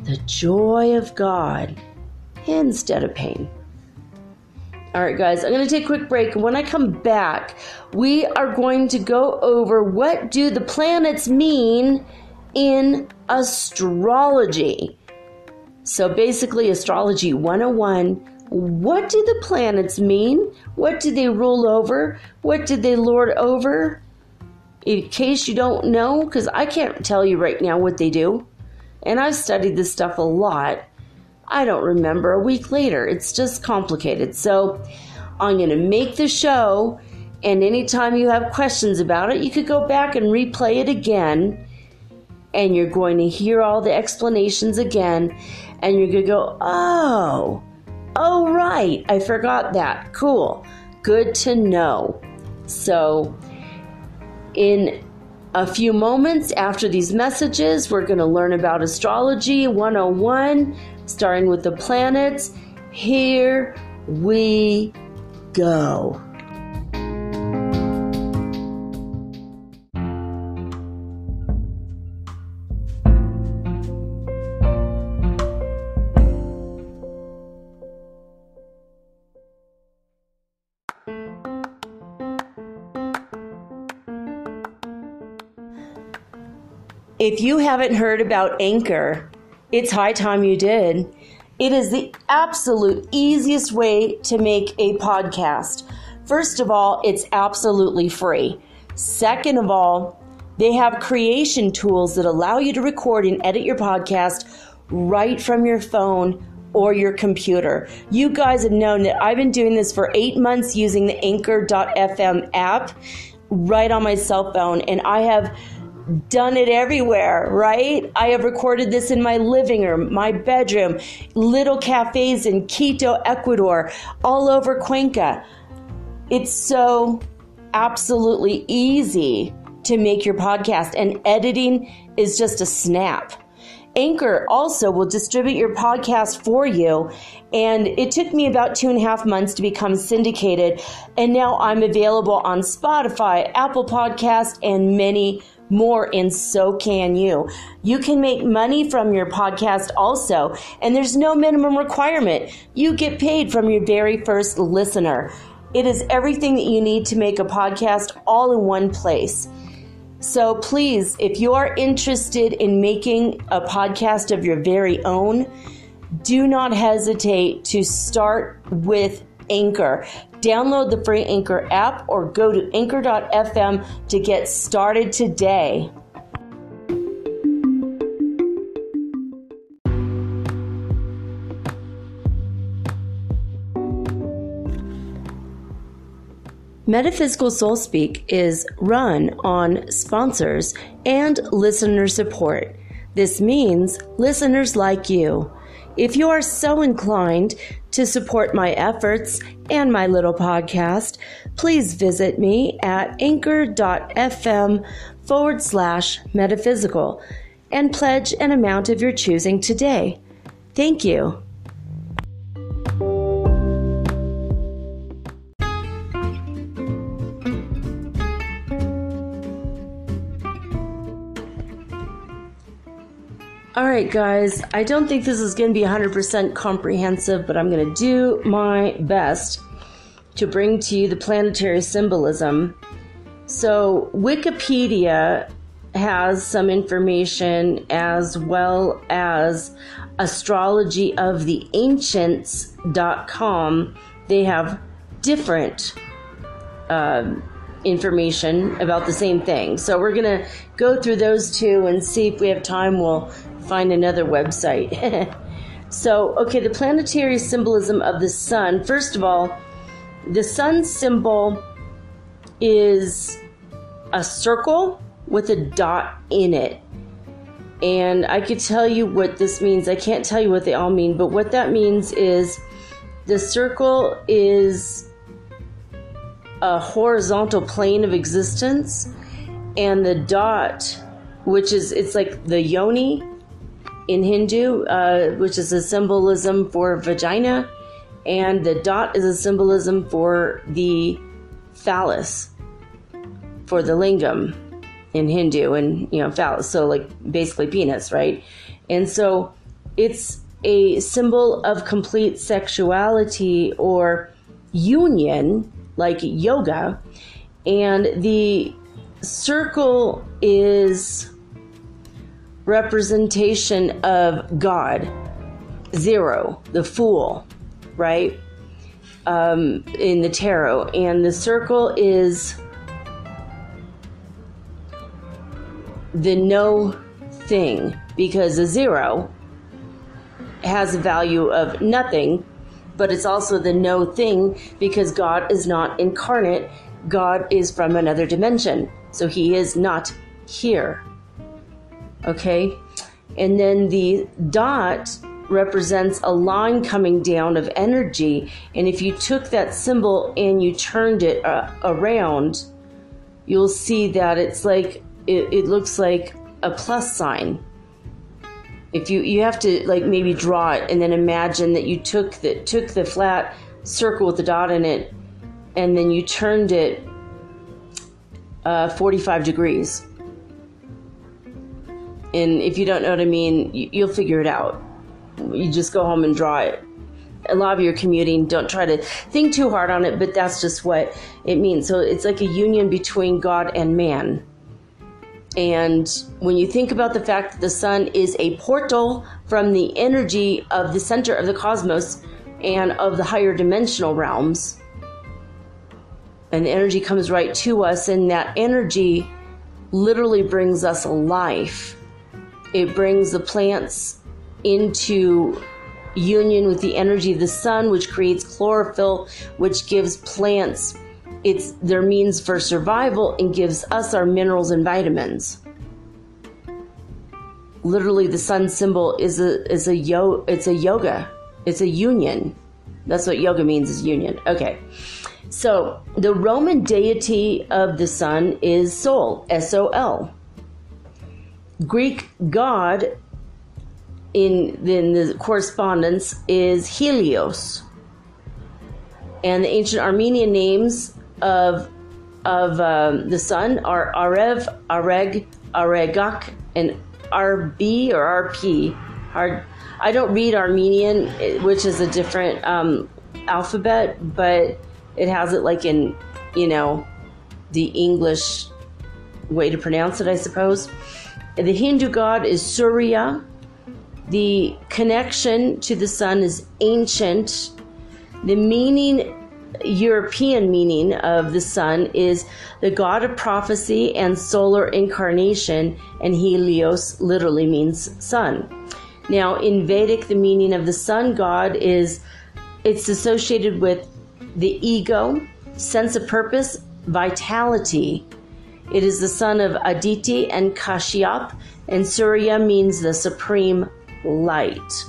the joy of God instead of pain. All right, guys, I'm going to take a quick break. When I come back, we are going to go over what do the planets mean in astrology. So basically, Astrology 101, what do the planets mean? What do they rule over? What do they lord over? In case you don't know, because I can't tell you right now what they do. And I've studied this stuff a lot. I don't remember a week later. It's just complicated. So I'm going to make the show, and anytime you have questions about it, you could go back and replay it again. And you're going to hear all the explanations again. And you're going to go, oh, right, I forgot that. Cool. Good to know. So in a few moments after these messages, we're going to learn about Astrology 101, starting with the planets. Here we go. If you haven't heard about Anchor, it's high time you did. It is the absolute easiest way to make a podcast. First of all, it's absolutely free. Second of all, they have creation tools that allow you to record and edit your podcast right from your phone or your computer. You guys have known that I've been doing this for 8 months using the Anchor.fm app right on my cell phone, and I have done it everywhere, right? I have recorded this in my living room, my bedroom, little cafes in Quito, Ecuador, all over Cuenca. It's so absolutely easy to make your podcast, and editing is just a snap. Anchor also will distribute your podcast for you, and it took me about 2.5 months to become syndicated, and now I'm available on Spotify, Apple Podcast, and many more, and so can you. You can make money from your podcast also, and there's no minimum requirement. You get paid from your very first listener. It is everything that you need to make a podcast all in one place. So please, if you are interested in making a podcast of your very own, do not hesitate to start with Anchor. Download the free Anchor app or go to anchor.fm to get started today. Metaphysical Soul Speak is run on sponsors and listener support. This means listeners like you. If you are so inclined to support my efforts and my little podcast, please visit me at anchor.fm/metaphysical and pledge an amount of your choosing today. Thank you. All right, guys, I don't think this is going to be 100% comprehensive, but I'm going to do my best to bring to you the planetary symbolism. So Wikipedia has some information, as well as astrologyoftheancients.com. They have different information about the same thing. So we're going to go through those two and see if we have time. We'll find another website. So, okay, the planetary symbolism of the sun. First of all, the sun symbol is a circle with a dot in it. And I could tell you what this means. I can't tell you what they all mean, but what that means is the circle is a horizontal plane of existence, and the dot, which is, it's like the yoni in Hindu, which is a symbolism for vagina, and the dot is a symbolism for the phallus, for the lingam in Hindu, and phallus, so like basically penis, right? And so it's a symbol of complete sexuality or union, like yoga, and the circle is representation of God, zero, the fool, right? In the tarot, and the circle is the no thing, because a zero has a value of nothing, but it's also the no thing because God is not incarnate. God is from another dimension, so he is not here. Okay, and then the dot represents a line coming down of energy, and if you took that symbol and you turned it around, you'll see that it's like it looks like a plus sign. If you have to like maybe draw it and then imagine that you took the flat circle with the dot in it and then you turned it 45 degrees. And if you don't know what I mean, you'll figure it out. You just go home and draw it. A lot of you are commuting. Don't try to think too hard on it, but that's just what it means. So it's like a union between God and man. And when you think about the fact that the sun is a portal from the energy of the center of the cosmos and of the higher dimensional realms, and the energy comes right to us, and that energy literally brings us life. It brings the plants into union with the energy of the sun, which creates chlorophyll, which gives plants their means for survival and gives us our minerals and vitamins. Literally, the sun symbol is a yoga. It's a union. That's what yoga means, is union. Okay. So the Roman deity of the sun is Sol, S-O-L. Greek god in the correspondence is Helios. And the ancient Armenian names of the sun are Arev, Areg, Aregak, and RB or RP. I don't read Armenian, which is a different alphabet, but it has it like in, the English way to pronounce it, I suppose. The Hindu god is Surya. The connection to the sun is ancient. The European meaning of the sun is the god of prophecy and solar incarnation, and Helios literally means sun. Now, in Vedic, the meaning of the sun god it's associated with the ego, sense of purpose, vitality. It is the son of Aditi and Kashyap, and Surya means the supreme light.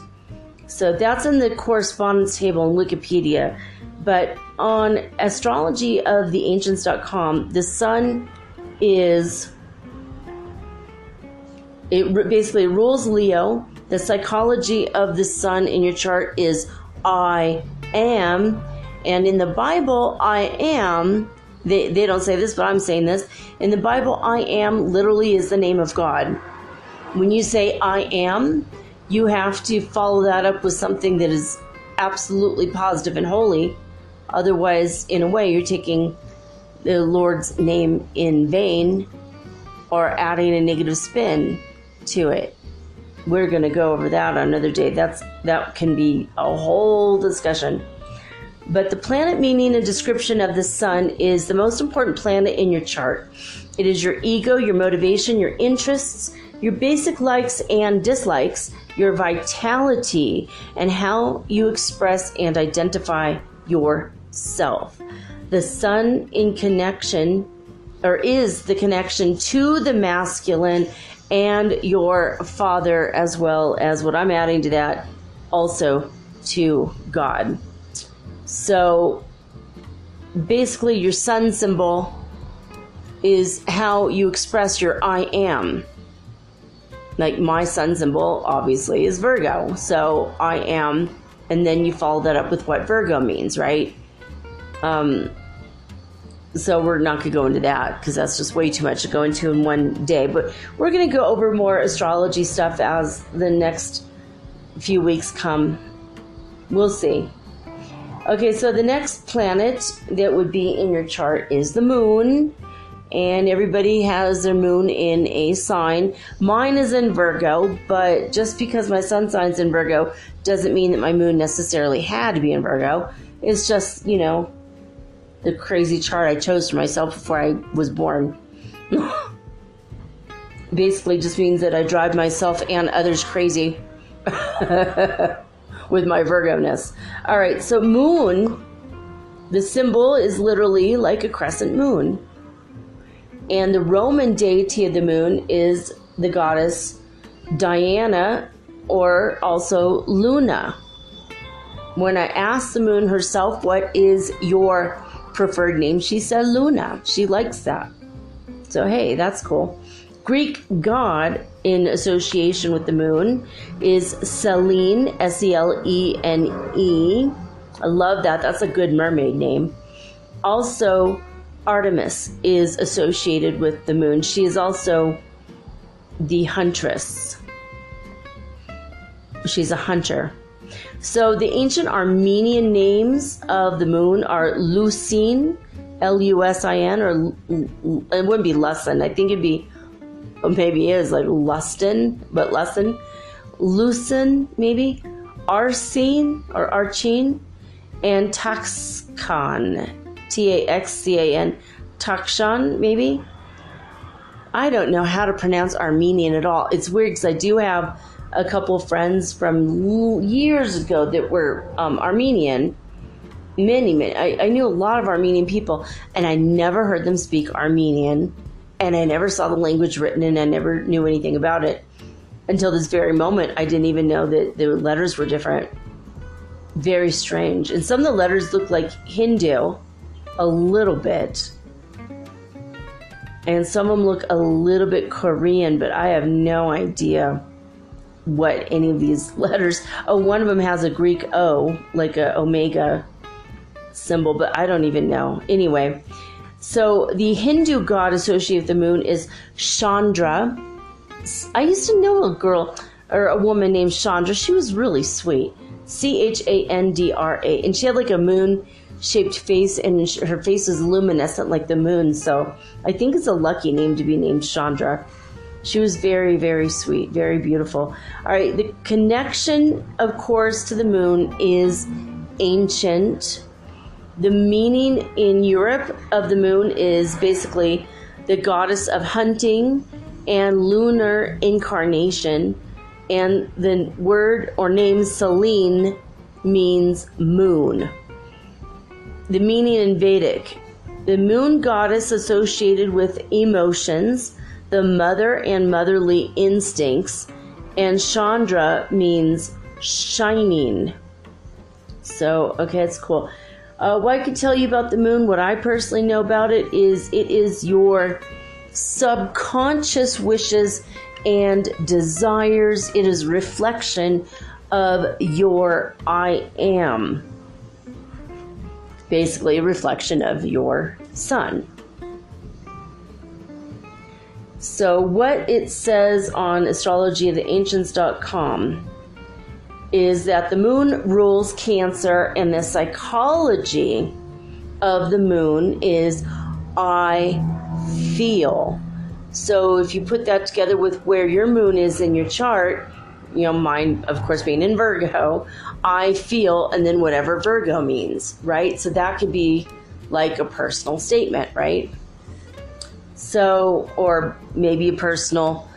So that's in the correspondence table in Wikipedia. But on astrologyoftheancients.com, the sun is, it basically rules Leo. The psychology of the sun in your chart is I am. And in the Bible, I am, they don't say this, but I'm saying this. In the Bible, I am literally is the name of God. When you say I am, you have to follow that up with something that is absolutely positive and holy. Otherwise, in a way, you're taking the Lord's name in vain or adding a negative spin to it. We're going to go over that on another day. That can be a whole discussion. But the planet meaning and description of the sun is the most important planet in your chart. It is your ego, your motivation, your interests, your basic likes and dislikes, your vitality, and how you express and identify yourself. The sun in connection, or is the connection to the masculine and your father, as well as what I'm adding to that, also to God. So basically your sun symbol is how you express your I am. Like my sun symbol obviously is Virgo. So I am, and then you follow that up with what Virgo means, right? So we're not going to go into that because that's just way too much to go into in one day. But we're going to go over more astrology stuff as the next few weeks come. We'll see. Okay, so the next planet that would be in your chart is the moon. And everybody has their moon in a sign. Mine is in Virgo, but just because my sun sign's in Virgo doesn't mean that my moon necessarily had to be in Virgo. It's just, you know, the crazy chart I chose for myself before I was born. Basically just means that I drive myself and others crazy with my Virgo-ness. All right, so moon, the symbol is literally like a crescent moon. And the Roman deity of the moon is the goddess Diana, or also Luna. When I asked the moon herself, what is your preferred name, she said Luna. She likes that. So hey, that's cool. Greek god in association with the moon is Selene, Selene. I love that. That's a good mermaid name. Also, Artemis is associated with the moon. She is also the huntress. She's a hunter. So the ancient Armenian names of the moon are Lucine, Lusin, or it wouldn't be Lusin. I think it'd be, or maybe it is like Lustin, but Lusin. Lucin, maybe. Arsine, or Archine, and Taxcan. Taxcan. Takshan, maybe? I don't know how to pronounce Armenian at all. It's weird because I do have a couple of friends from years ago that were Armenian. Many. I knew a lot of Armenian people, and I never heard them speak Armenian, and I never saw the language written, and I never knew anything about it. Until this very moment, I didn't even know that the letters were different. Very strange. And some of the letters look like Hindu, a little bit. And some of them look a little bit Korean, but I have no idea what any of these letters. Oh, one of them has a Greek O, like a omega symbol, but I don't even know. Anyway, so the Hindu god associated with the moon is Chandra. I used to know a girl, or a woman named Chandra. She was really sweet. Chandra. And she had like a moon-shaped face, and her face was luminescent like the moon. So I think it's a lucky name to be named Chandra. She was very, very sweet, very beautiful. All right, the connection, of course, to the moon is ancient. The meaning in Europe of the moon is basically the goddess of hunting and lunar incarnation. And the word or name Selene means moon. The meaning in Vedic, the moon goddess associated with emotions, the mother and motherly instincts, and Chandra means shining. So, okay, it's cool. What I can tell you about the moon, what I personally know about it is your subconscious wishes and desires. It is reflection of your I am. Basically, a reflection of your sun. So what it says on astrologyoftheancients.com is that the moon rules Cancer, and the psychology of the moon is I feel. So if you put that together with where your moon is in your chart, mine, of course, being in Virgo, I feel, and then whatever Virgo means, right? So that could be like a personal statement, right? So, or maybe a personal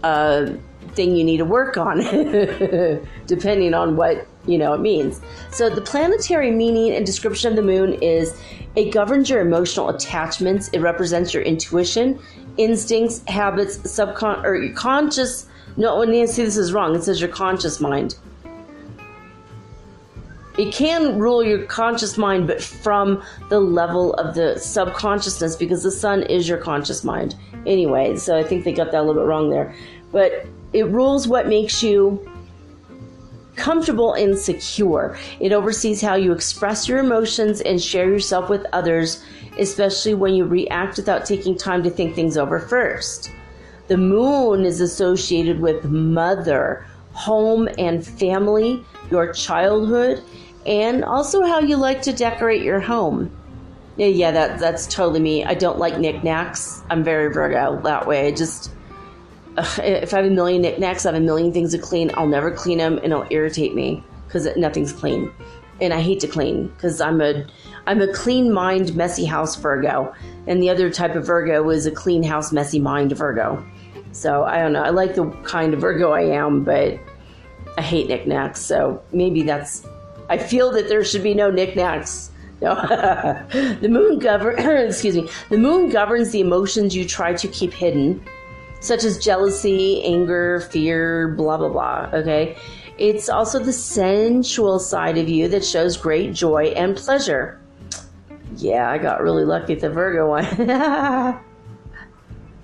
thing you need to work on, depending on what, it means. So the planetary meaning and description of the moon is it governs your emotional attachments. It represents your intuition, instincts, habits, or your conscious. No, Nancy, this is wrong. It says your conscious mind. It can rule your conscious mind, but from the level of the subconsciousness, because the sun is your conscious mind. Anyway, so I think they got that a little bit wrong there. But it rules what makes you comfortable and secure. It oversees how you express your emotions and share yourself with others, especially when you react without taking time to think things over first. The moon is associated with mother, home and family, your childhood, and also how you like to decorate your home. Yeah, that's totally me. I don't like knickknacks. I'm very Virgo that way. If I have a million knickknacks, I have a million things to clean. I'll never clean them, and it'll irritate me because nothing's clean. And I hate to clean because I'm a clean mind, messy house Virgo. And the other type of Virgo is a clean house, messy mind Virgo. So I don't know. I like the kind of Virgo I am, but I hate knickknacks. So maybe I feel that there should be no knickknacks. No. The moon The moon governs the emotions you try to keep hidden, such as jealousy, anger, fear, blah, blah, blah. Okay. It's also the sensual side of you that shows great joy and pleasure. Yeah, I got really lucky with the Virgo one.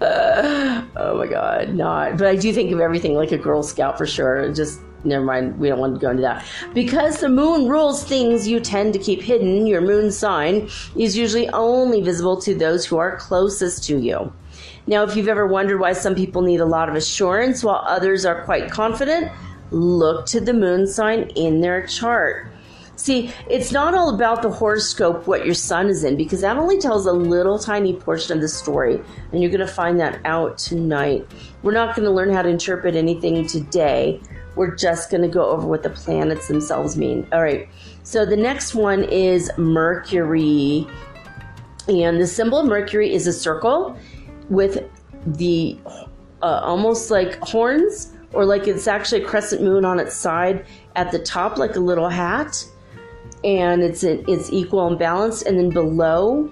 Oh my God, not. But I do think of everything like a Girl Scout for sure. Just never mind. We don't want to go into that. Because the moon rules things you tend to keep hidden, your moon sign is usually only visible to those who are closest to you. Now, if you've ever wondered why some people need a lot of assurance while others are quite confident, look to the moon sign in their chart. See, it's not all about the horoscope, what your sun is in, because that only tells a little tiny portion of the story, and you're going to find that out tonight. We're not going to learn how to interpret anything today. We're just going to go over what the planets themselves mean. All right, so the next one is Mercury, and the symbol of Mercury is a circle with the almost like horns, or like it's actually a crescent moon on its side at the top, like a little hat. And it's equal and balanced, and then below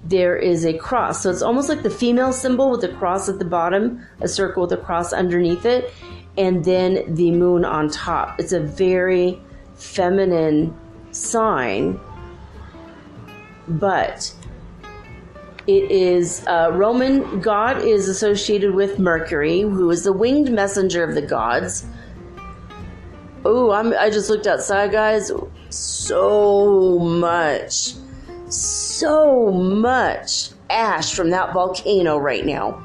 there is a cross. So it's almost like the female symbol with the cross at the bottom, a circle with a cross underneath it, and then the moon on top. It's a very feminine sign, but it is Roman god is associated with Mercury, who is the winged messenger of the gods. Oh, I just looked outside, guys. So much ash from that volcano right now.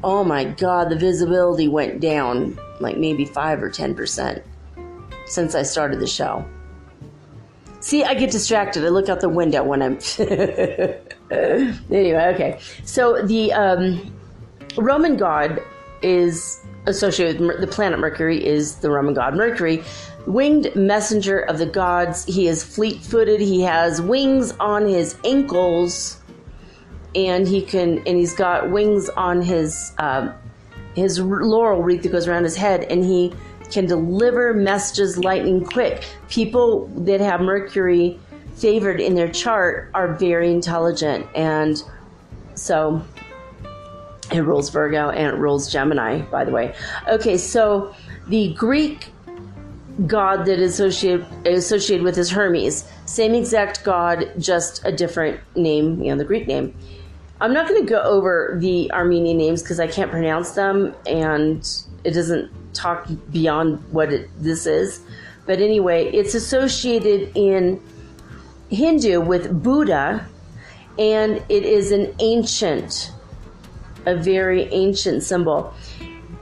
Oh my God, the visibility went down like maybe 5 or 10% since I started the show. See, I get distracted. I look out the window when I'm... Anyway, okay. So the Roman god is associated with the planet Mercury, is the Roman god Mercury, winged messenger of the gods. He is fleet-footed. He has wings on his ankles, and he's got wings on his laurel wreath that goes around his head, and he can deliver messages lightning quick. People that have Mercury favored in their chart are very intelligent, and so it rules Virgo and it rules Gemini, by the way. Okay, so the Greek god that is associated with is Hermes. Same exact god, just a different name, the Greek name. I'm not going to go over the Armenian names because I can't pronounce them, and it doesn't talk beyond what this is. But anyway, it's associated in Hindu with Buddha, and it is a very ancient symbol.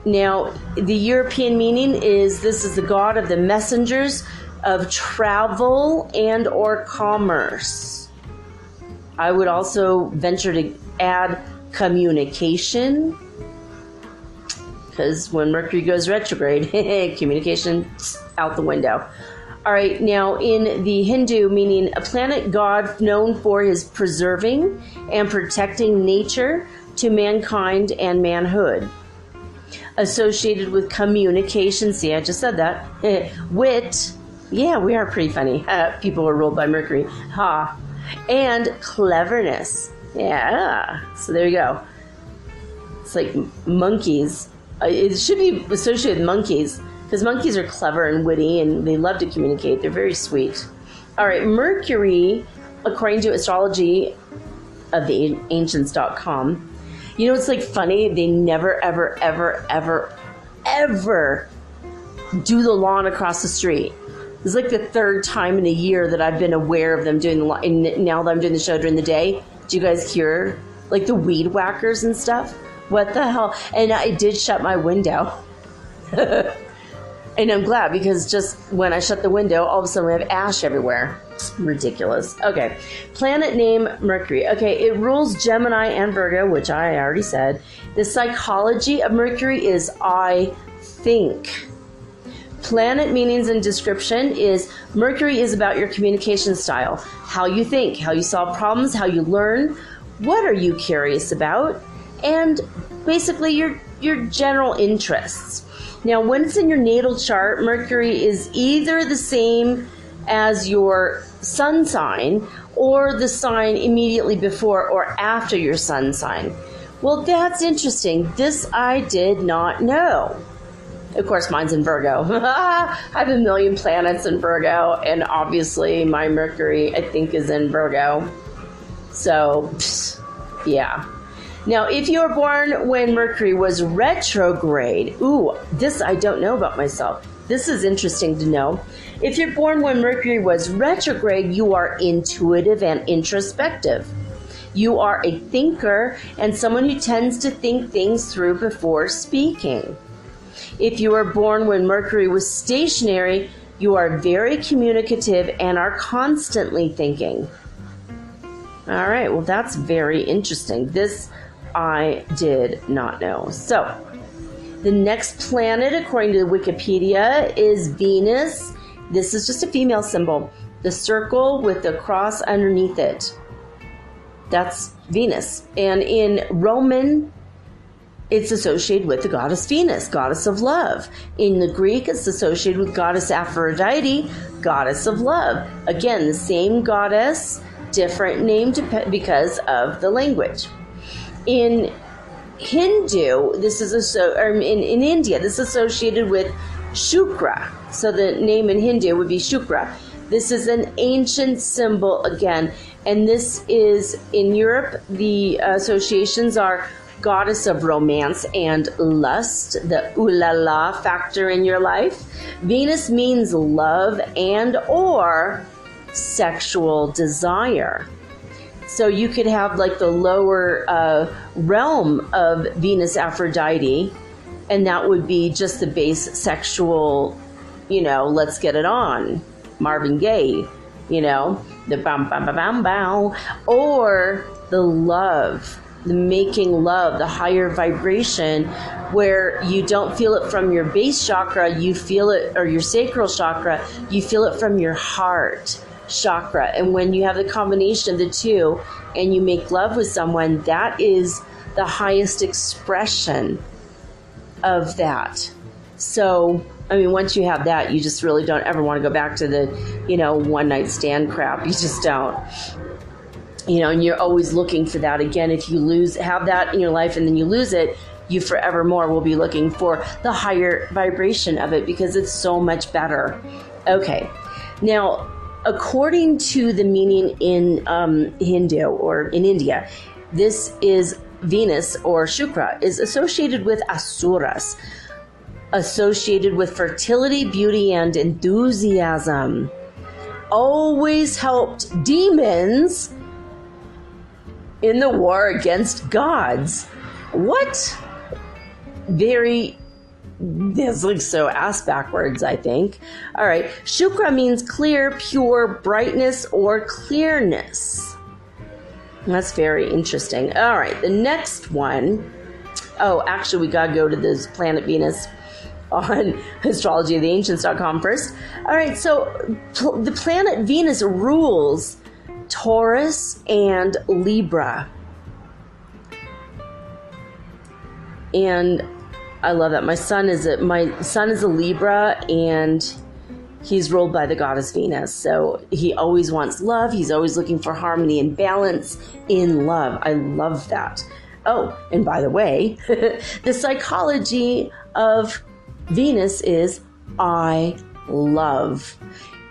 Now, the European meaning is this is the god of the messengers of travel and or commerce. I would also venture to add communication, because when Mercury goes retrograde, communication out the window. All right, now in the Hindu meaning, a planet god known for his preserving and protecting nature to mankind and manhood. Associated with communication, see, I just said that. Wit, yeah, we are pretty funny. People are ruled by Mercury. Ha. And cleverness. Yeah, so there you go. It's like monkeys. It should be associated with monkeys, because monkeys are clever and witty, and they love to communicate. They're very sweet. All right, Mercury, according to Astrology of the Ancients.com, it's like funny. They never, ever, ever, ever, ever do the lawn across the street. It's like the third time in a year that I've been aware of them doing the lawn. And now that I'm doing the show during the day, do you guys hear like the weed whackers and stuff? What the hell? And I did shut my window. And I'm glad, because just when I shut the window, all of a sudden we have ash everywhere. Ridiculous. Okay. Planet name Mercury. Okay, it rules Gemini and Virgo, which I already said. The psychology of Mercury is I think. Planet meanings and description is Mercury is about your communication style, how you think, how you solve problems, how you learn, what are you curious about, and basically your general interests. Now, when it's in your natal chart, Mercury is either the same as your sun sign or the sign immediately before or after your sun sign. Well, that's interesting. This I did not know. Of course, mine's in Virgo. I have a million planets in Virgo, and obviously my Mercury, I think, is in Virgo. So, yeah. Now, if you were born when Mercury was retrograde, this I don't know about myself. This is interesting to know. If you're born when Mercury was retrograde, you are intuitive and introspective. You are a thinker and someone who tends to think things through before speaking. If you were born when Mercury was stationary, you are very communicative and are constantly thinking. All right, well, that's very interesting. This I did not know. So, the next planet, according to Wikipedia, is Venus. This is just a female symbol. The circle with the cross underneath it. That's Venus. And in Roman, it's associated with the goddess Venus, goddess of love. In the Greek, it's associated with goddess Aphrodite, goddess of love. Again, the same goddess, different name because of the language. In Hindu, in India, this is associated with Shukra. So the name in Hindu would be Shukra. This is an ancient symbol again. And this is, in Europe, the associations are goddess of romance and lust, the ooh la la factor in your life. Venus means love and or sexual desire. So you could have like the lower realm of Venus Aphrodite, and that would be just the base sexual, let's get it on, Marvin Gaye, the bam bam bam bam bam, or the love, the making love, the higher vibration, where you don't feel it from your base chakra, you feel it, or your sacral chakra, you feel it from your heart chakra. And when you have the combination of the two and you make love with someone, that is the highest expression of that. So, once you have that, you just really don't ever want to go back to the, one night stand crap. You just don't. And you're always looking for that again. If you have that in your life and then you lose it, you forevermore will be looking for the higher vibration of it because it's so much better. Okay. Now, according to the meaning in Hindu or in India, this is Venus or Shukra is associated with asuras, associated with fertility, beauty, and enthusiasm. Always helped demons in the war against gods. What? This looks so ass backwards, I think. All right. Shukra means clear, pure, brightness, or clearness. That's very interesting. All right. The next one. Oh, actually, we got to go to this planet Venus on astrologyoftheancients.com first. All right. So the planet Venus rules Taurus and Libra. And I love that. My son is a Libra, and he's ruled by the goddess Venus. So he always wants love. He's always looking for harmony and balance in love. I love that. Oh, and by the way, the psychology of Venus is I love.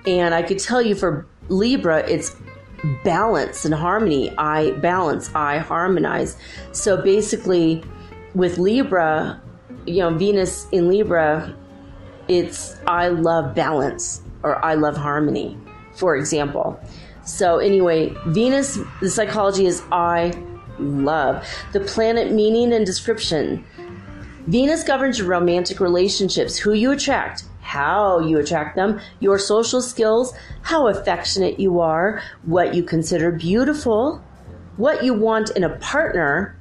And I could tell you for Libra, it's balance and harmony. I balance, I harmonize. So basically with Libra, Venus in Libra, it's I love balance or I love harmony, for example. So anyway, Venus, the psychology is I love. The planet meaning and description. Venus governs your romantic relationships, who you attract, how you attract them, your social skills, how affectionate you are, what you consider beautiful, what you want in a partner,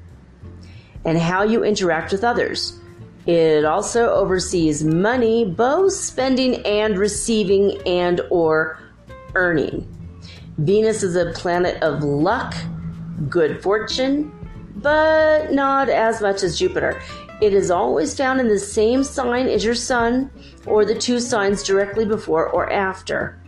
and how you interact with others. It also oversees money, both spending and receiving and or earning. Venus is a planet of luck, good fortune, but not as much as Jupiter. It is always found in the same sign as your sun or the two signs directly before or after.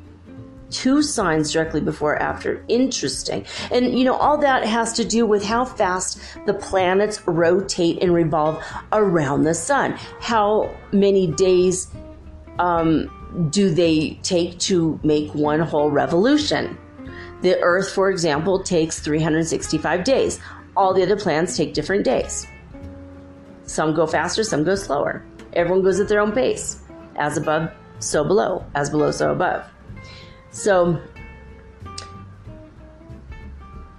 Two signs directly before or after. Interesting. And, all that has to do with how fast the planets rotate and revolve around the sun. How many days do they take to make one whole revolution? The Earth, for example, takes 365 days. All the other planets take different days. Some go faster, some go slower. Everyone goes at their own pace. As above, so below. As below, so above. So,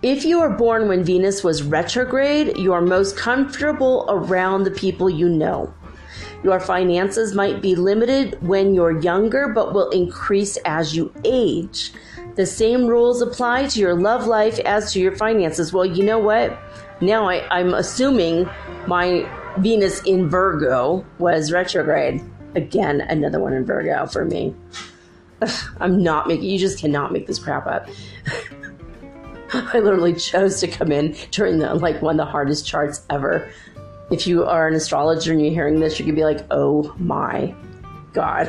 if you were born when Venus was retrograde, you are most comfortable around the people you know. Your finances might be limited when you're younger, but will increase as you age. The same rules apply to your love life as to your finances. Well, you know what? Now I'm assuming my Venus in Virgo was retrograde. Again, another one in Virgo for me. You just cannot make this crap up. I literally chose to come in during one of the hardest charts ever. If you are an astrologer and you're hearing this, you could be like, oh my God.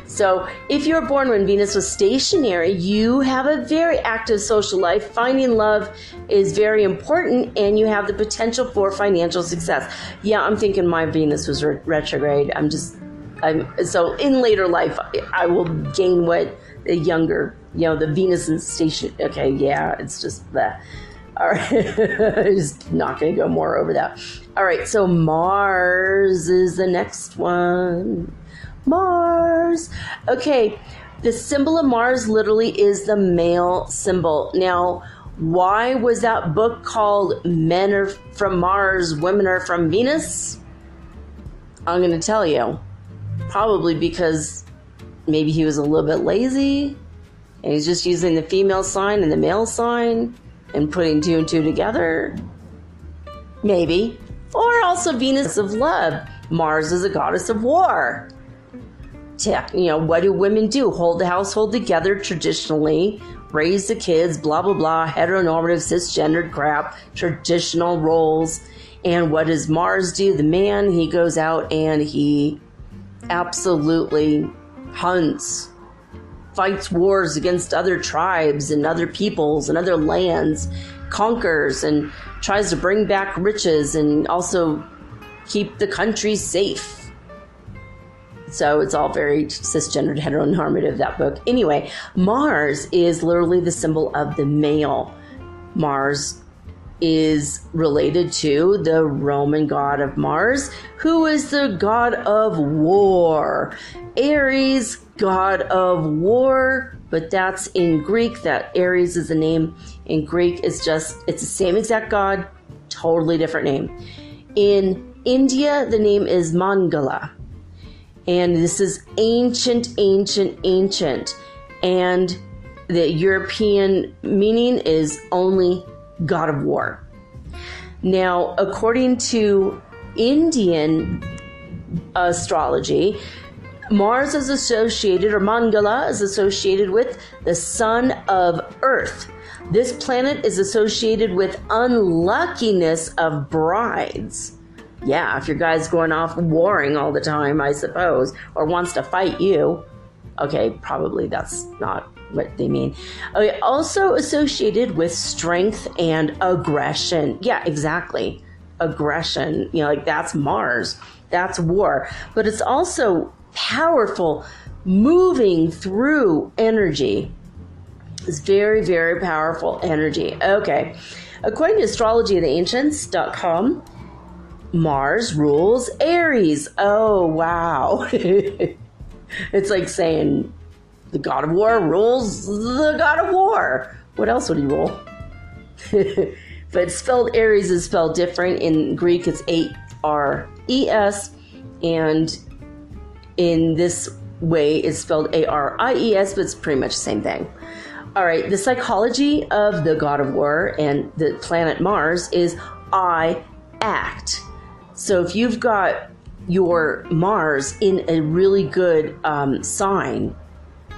So if you're born when Venus was stationary, you have a very active social life. Finding love is very important, and you have the potential for financial success. Yeah, I'm thinking my Venus was retrograde. So in later life, I will gain what the younger, the Venus in station. Okay, yeah, it's just that. All right, I'm just not going to go more over that. All right, so Mars is the next one. Mars. Okay, the symbol of Mars literally is the male symbol. Now, why was that book called Men Are From Mars, Women Are From Venus? I'm going to tell you. Probably because maybe he was a little bit lazy and he's just using the female sign and the male sign and putting two and two together. Maybe. Or also Venus of love. Mars is a goddess of war. What do women do? Hold the household together traditionally, raise the kids, blah, blah, blah, heteronormative, cisgendered crap, traditional roles. And what does Mars do? The man, he goes out and he absolutely hunts, fights wars against other tribes and other peoples and other lands. conquers and tries to bring back riches and also keep the country safe. So it's all very cisgendered, heteronormative, that book. Anyway, Mars is literally the symbol of the male. Mars is related to the Roman god of Mars, who is the god of war. Aries, god of war, but that's in Greek. That Aries is a name in Greek. It's the same exact god, totally different name. In India, the name is Mangala. And this is ancient. And the European meaning is only god of war. Now, according to Indian astrology, Mars is associated, or Mangala is associated with the son of Earth. This planet is associated with unluckiness of brides. Yeah, if your guy's going off warring all the time, I suppose, or wants to fight you. Okay, probably that's not what they mean. Okay, also associated with strength and aggression. Yeah, exactly. Aggression. Like that's Mars. That's war. But it's also powerful, moving through energy. It's very, very powerful energy. Okay. According to astrologyoftheancients.com, Mars rules Aries. Oh, wow. It's like saying the god of war rules the god of war. What else would he rule? But spelled Aries is spelled different. In Greek, it's A-R-E-S. And in this way, it's spelled A-R-I-E-S, but it's pretty much the same thing. All right, the psychology of the god of war and the planet Mars is I act. So if you've got your Mars in a really good sign,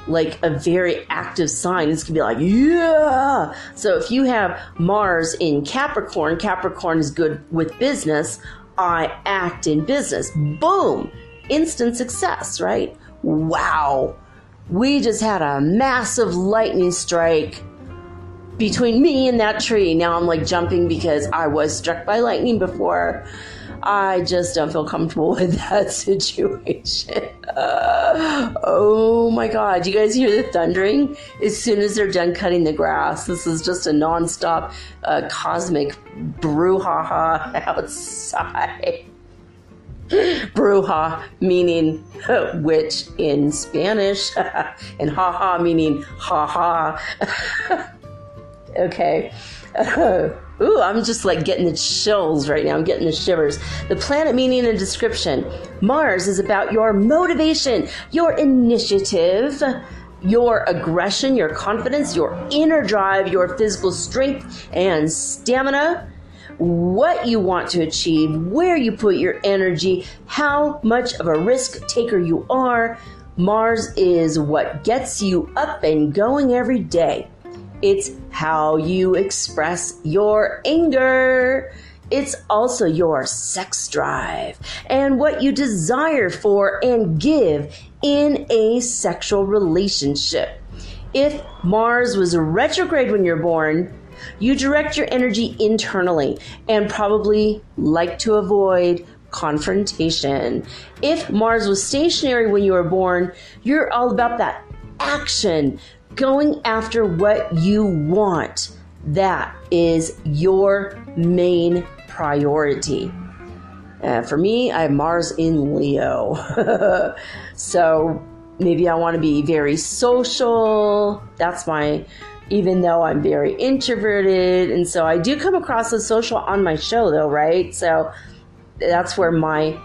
like a very active sign, it's going to be like, yeah. So if you have Mars in Capricorn, Capricorn is good with business. I act in business. Boom. Instant success, right? Wow. We just had a massive lightning strike between me and that tree. Now I'm like jumping because I was struck by lightning before. I just don't feel comfortable with that situation. Oh my God. You guys hear the thundering? As soon as they're done cutting the grass, this is just a nonstop cosmic brouhaha outside. Bruja meaning witch in Spanish, and haha meaning haha. Okay. Ooh, I'm just like getting the chills right now. I'm getting the shivers. The planet meaning and description. Mars is about your motivation, your initiative, your aggression, your confidence, your inner drive, your physical strength and stamina, what you want to achieve, where you put your energy, how much of a risk taker you are. Mars is what gets you up and going every day. It's how you express your anger. It's also your sex drive and what you desire for and give in a sexual relationship. If Mars was retrograde when you're born, you direct your energy internally and probably like to avoid confrontation. If Mars was stationary when you were born, you're all about that action, going after what you want. That is your main priority. For me, I have Mars in Leo. So maybe I want to be very social. Even though I'm very introverted. And so I do come across as social on my show though, right? So that's where my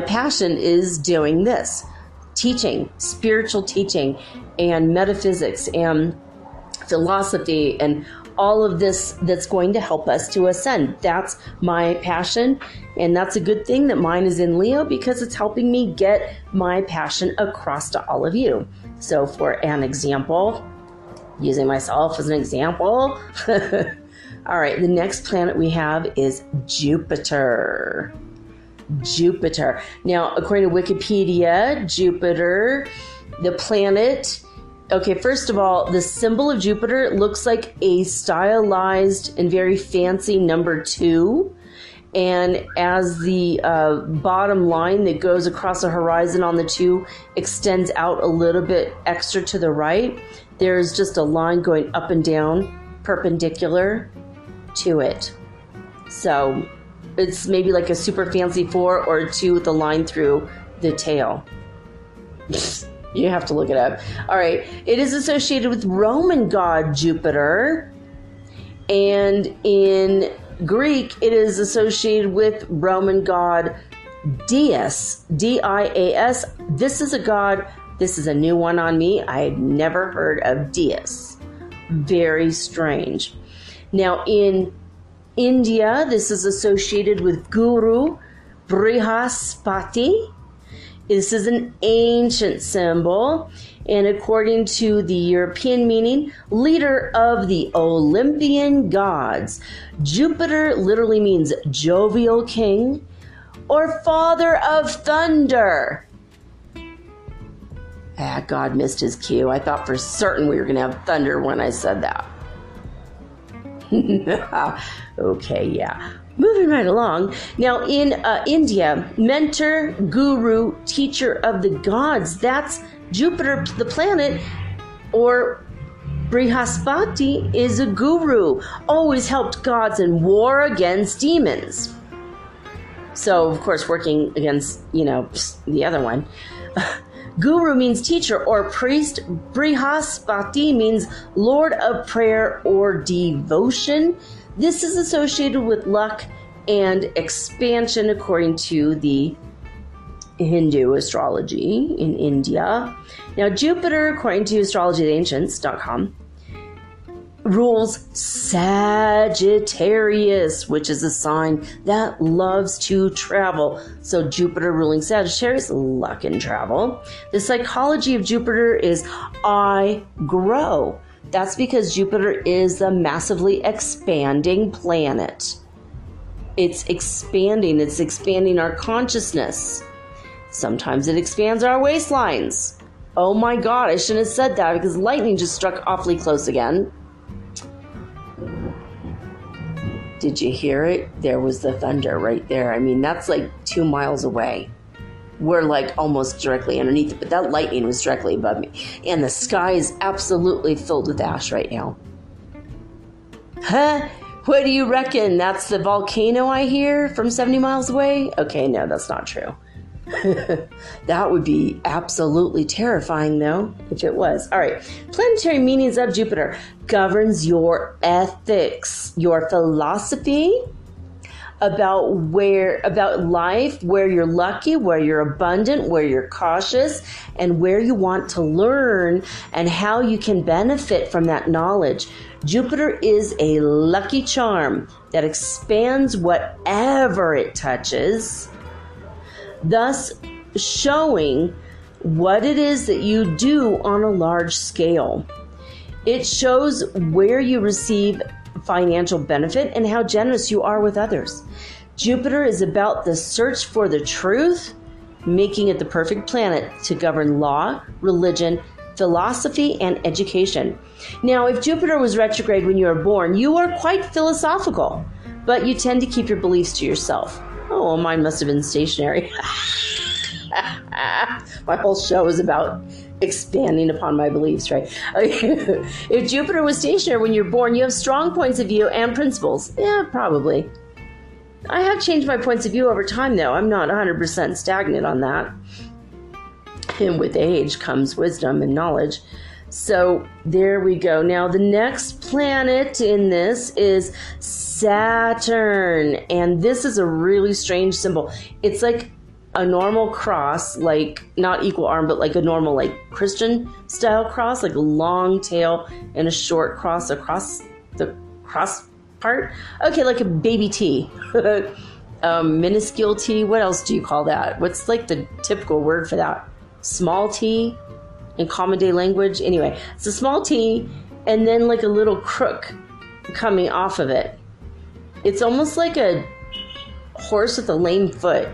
passion is doing this. Teaching, spiritual teaching, and metaphysics, and philosophy, and all of this that's going to help us to ascend. That's my passion, and that's a good thing that mine is in Leo because it's helping me get my passion across to all of you. So for an example, using myself as an example, all right, the next planet we have is Jupiter. Jupiter. Now, according to Wikipedia, Jupiter, the planet, Okay, first of all, the symbol of Jupiter looks like a stylized and very fancy number 2. And as the bottom line that goes across the horizon on the 2 extends out a little bit extra to the right, there's just a line going up and down perpendicular to it. So it's maybe like a super fancy 4 or a 2 with a line through the tail. You have to look it up. All right. It is associated with Roman god Jupiter. And in Greek, it is associated with Roman god Dias, D-I-A-S. This is a god, this is a new one on me. I had never heard of Dias. Very strange. Now, in India, this is associated with Guru Brihaspati. This is an ancient symbol, and according to the European meaning, leader of the Olympian gods. Jupiter literally means jovial king or father of thunder. God missed his cue. I thought for certain we were going to have thunder when I said that. Okay, yeah. Moving right along. Now, in India, mentor, guru, teacher of the gods. That's Jupiter, the planet, or Brihaspati is a guru. Always helped gods in war against demons. So, of course, working against, the other one. Guru means teacher or priest. Brihaspati means Lord of prayer or devotion. This is associated with luck and expansion according to the Hindu astrology in India. Now, Jupiter, according to astrologytheancients.com, rules Sagittarius, which is a sign that loves to travel. So Jupiter ruling Sagittarius, luck and travel. The psychology of Jupiter is I grow. That's because Jupiter is a massively expanding planet. It's expanding our consciousness. Sometimes it expands our waistlines. Oh my God, I shouldn't have said that because lightning just struck awfully close again. Did you hear it? There was the thunder right there. I mean, that's like 2 miles away. We're like almost directly underneath it, but that lightning was directly above me. And the sky is absolutely filled with ash right now. Huh? What do you reckon? That's the volcano I hear from 70 miles away? Okay, no, that's not true. That would be absolutely terrifying, though, if it was. All right. Planetary meanings of Jupiter governs your ethics, your philosophy about life, where you're lucky, where you're abundant, where you're cautious, and where you want to learn and how you can benefit from that knowledge. Jupiter is a lucky charm that expands whatever it touches, thus showing what it is that you do on a large scale. It shows where you receive financial benefit and how generous you are with others. Jupiter is about the search for the truth, making it the perfect planet to govern law, religion, philosophy, and education. Now, if Jupiter was retrograde when you were born, you are quite philosophical, but you tend to keep your beliefs to yourself. Oh, well, mine must have been stationary. My whole show is about expanding upon my beliefs, right? If Jupiter was stationary when you're born, you have strong points of view and principles. Yeah, probably. I have changed my points of view over time, though. I'm not 100% stagnant on that. And with age comes wisdom and knowledge. So there we go. Now, the next planet in this is Saturn. And this is a really strange symbol. It's like a normal cross, like not equal arm, but like a normal, like Christian style cross, like a long tail and a short cross across the cross part. Okay, like a baby T. Minuscule T. What else do you call that? What's like the typical word for that? Small T in common day language. Anyway, it's a small T and then like a little crook coming off of it. It's almost like a horse with a lame foot.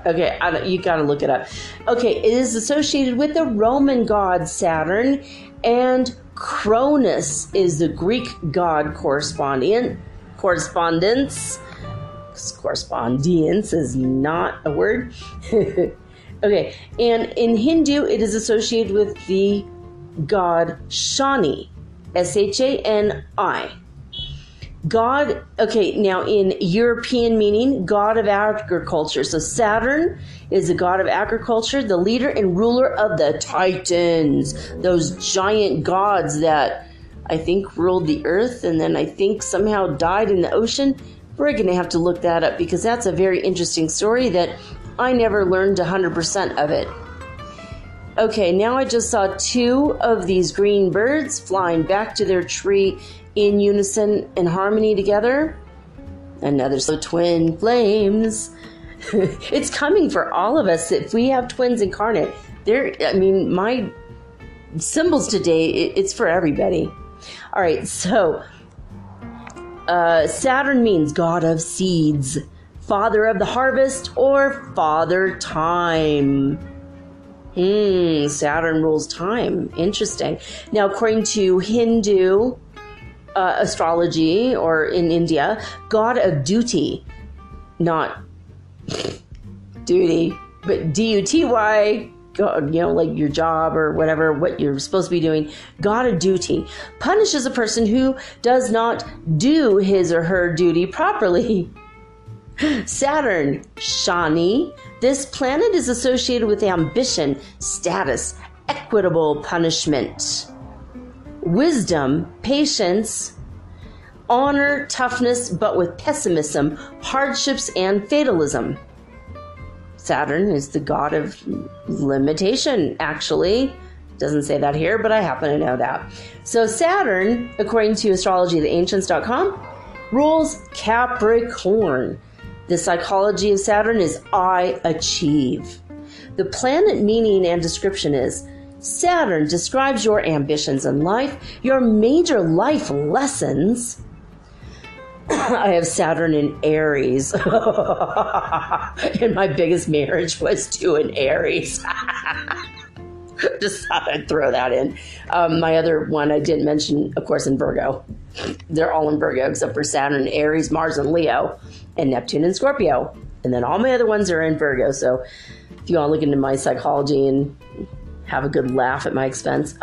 Okay, you got to look it up. Okay, it is associated with the Roman god Saturn, and Cronus is the Greek god correspondence. Correspondence is not a word. Okay, and in Hindu, it is associated with the god Shani, Shani. God, okay, now in European meaning, god of agriculture. So Saturn is the god of agriculture, the leader and ruler of the Titans, those giant gods that I think ruled the earth and then I think somehow died in the ocean. We're going to have to look that up because that's a very interesting story that I never learned 100% of it. Okay, now I just saw 2 of these green birds flying back to their tree in unison and harmony together. Another twin flames. It's coming for all of us if we have twins incarnate. My symbols today, it's for everybody. All right, so Saturn means god of seeds, father of the harvest, or father time. Saturn rules time. Interesting. Now, according to Hindu astrology, or in India, god of duty, not duty, but D-U-T-Y, God, like your job or whatever, what you're supposed to be doing. God of duty punishes a person who does not do his or her duty properly. Saturn, Shani. This planet is associated with ambition, status, equitable punishment, wisdom, patience, honor, toughness, but with pessimism, hardships, and fatalism. Saturn is the god of limitation, actually. Doesn't say that here, but I happen to know that. So Saturn, according to astrologyoftheancients.com, rules Capricorn. The psychology of Saturn is I achieve. The planet meaning and description is Saturn describes your ambitions in life, your major life lessons. I have Saturn in Aries. And my biggest marriage was to an Aries. Just thought I'd throw that in. My other one I didn't mention, of course, in Virgo. They're all in Virgo except for Saturn, Aries, Mars, and Leo, and Neptune and Scorpio. And then all my other ones are in Virgo. So if you want to look into my psychology and have a good laugh at my expense.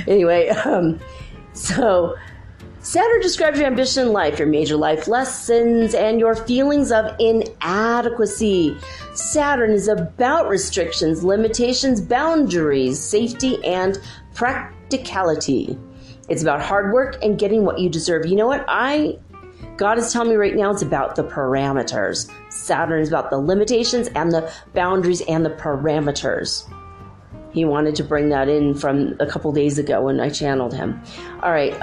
Anyway, so Saturn describes your ambition in life, your major life lessons, and your feelings of inadequacy. Saturn is about restrictions, limitations, boundaries, safety, and practicality. It's about hard work and getting what you deserve. You know what? God is telling me right now it's about the parameters. Saturn is about the limitations and the boundaries and the parameters. He wanted to bring that in from a couple days ago when I channeled him. All right.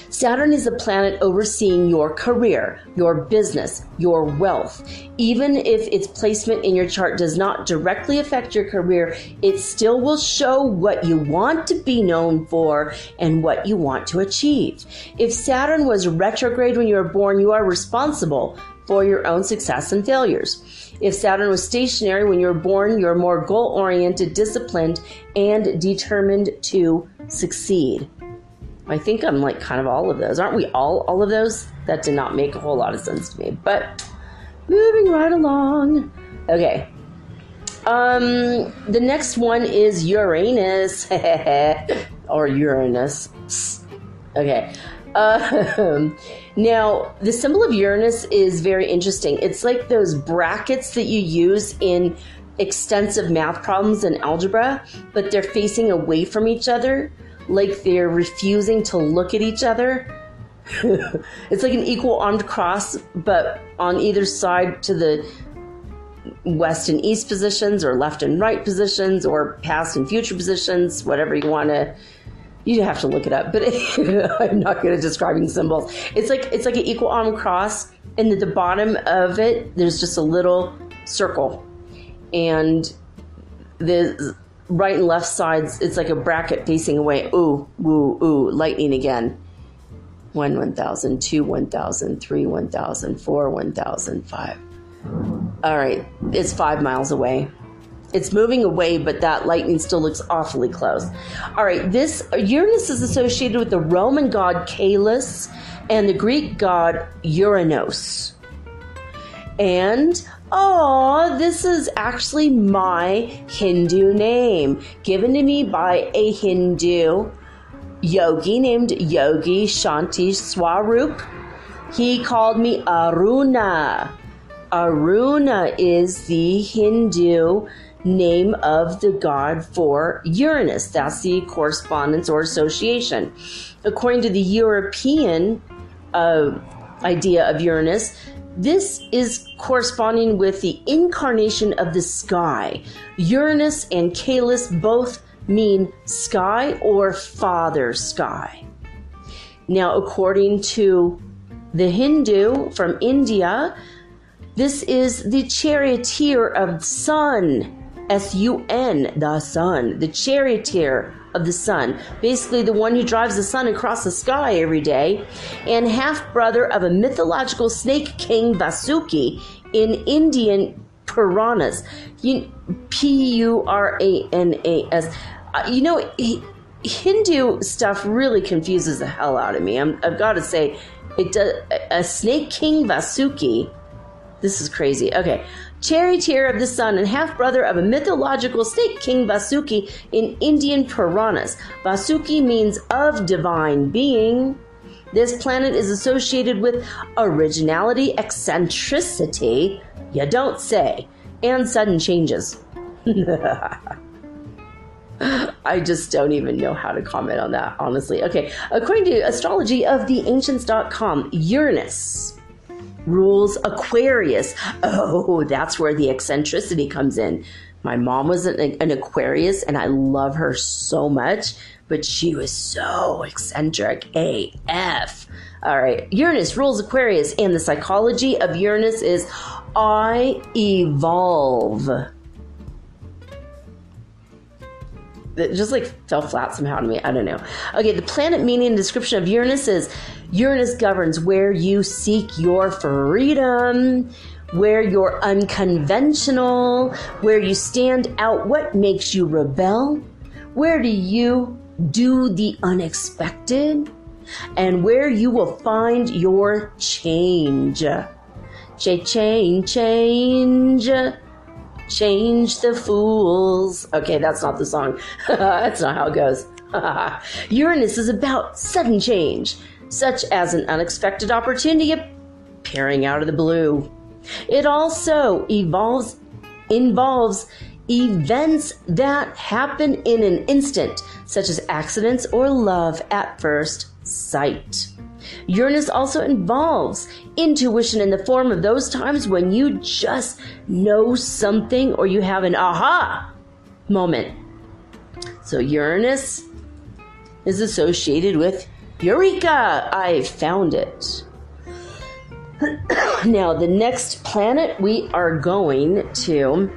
Saturn is the planet overseeing your career, your business, your wealth. Even if its placement in your chart does not directly affect your career, it still will show what you want to be known for and what you want to achieve. If Saturn was retrograde when you were born, you are responsible for your own success and failures. If Saturn was stationary when you were born, you're more goal-oriented, disciplined, and determined to succeed. I think I'm like kind of all of those. Aren't we all of those? That did not make a whole lot of sense to me. But moving right along. Okay. The next one is Uranus. Or Uranus. Okay. Now, the symbol of Uranus is very interesting. It's like those brackets that you use in extensive math problems in algebra, but they're facing away from each other. Like they're refusing to look at each other. It's like an equal armed cross, but on either side to the west and east positions, or left and right positions, or past and future positions, whatever you want to. You have to look it up, but I'm not good at describing symbols. It's like an equal armed cross, and at the bottom of it, there's just a little circle, and the right and left sides, it's like a bracket facing away. Ooh, woo, ooh, lightning again. 1, 1,000, 2, 1,000, 3, 1,000, 4, 1,000, 5. All right, it's 5 miles away. It's moving away, but that lightning still looks awfully close. All right, this Uranus is associated with the Roman god Caelus and the Greek god Uranos. And, this is actually my Hindu name, given to me by a Hindu yogi named Yogi Shanti Swarup. He called me Aruna. Aruna is the Hindu name of the god for Uranus. That's the correspondence or association. According to the European idea of Uranus, this is corresponding with the incarnation of the sky. Uranus and Caelus both mean sky or father sky. Now, according to the Hindu from India, this is the charioteer of the sun, S-U-N, the sun, the charioteer of the sun, basically the one who drives the sun across the sky every day, and half-brother of a mythological snake king Vasuki in Indian Puranas, P-U-R-A-N-A-S. Hindu stuff really confuses the hell out of me. I've got to say, it does. A snake king Vasuki. This is crazy. Okay. Charioteer of the sun and half-brother of a mythological snake king Vasuki in Indian Puranas. Vasuki means of divine being. This planet is associated with originality, eccentricity, you don't say, and sudden changes. I just don't even know how to comment on that, honestly. Okay, according to Astrology of the Ancients.com, Uranus rules Aquarius. Oh, that's where the eccentricity comes in. My mom was an Aquarius, and I love her so much, but she was so eccentric AF. All right, Uranus rules Aquarius, and the psychology of Uranus is I evolve. It just fell flat somehow to me. I don't know. Okay, the planet meaning and description of Uranus is Uranus governs where you seek your freedom, where you're unconventional, where you stand out, what makes you rebel, where do you do the unexpected, and where you will find your change. Change the fools. Okay, that's not the song. That's not how it goes. Uranus is about sudden change, such as an unexpected opportunity appearing out of the blue. It also involves events that happen in an instant, such as accidents or love at first sight. Uranus also involves intuition in the form of those times when you just know something or you have an aha moment. So Uranus is associated with Eureka! I found it. Now, the next planet we are going to,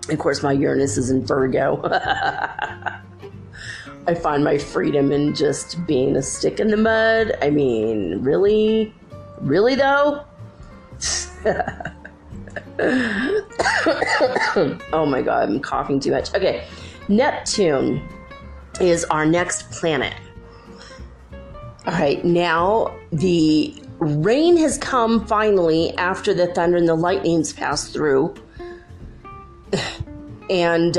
of course, my Uranus is in Virgo. I find my freedom in just being a stick in the mud. I mean, really? Really, though? Oh my God, I'm coughing too much. Okay, Neptune is our next planet. All right, now the rain has come finally after the thunder and the lightnings passed through. And,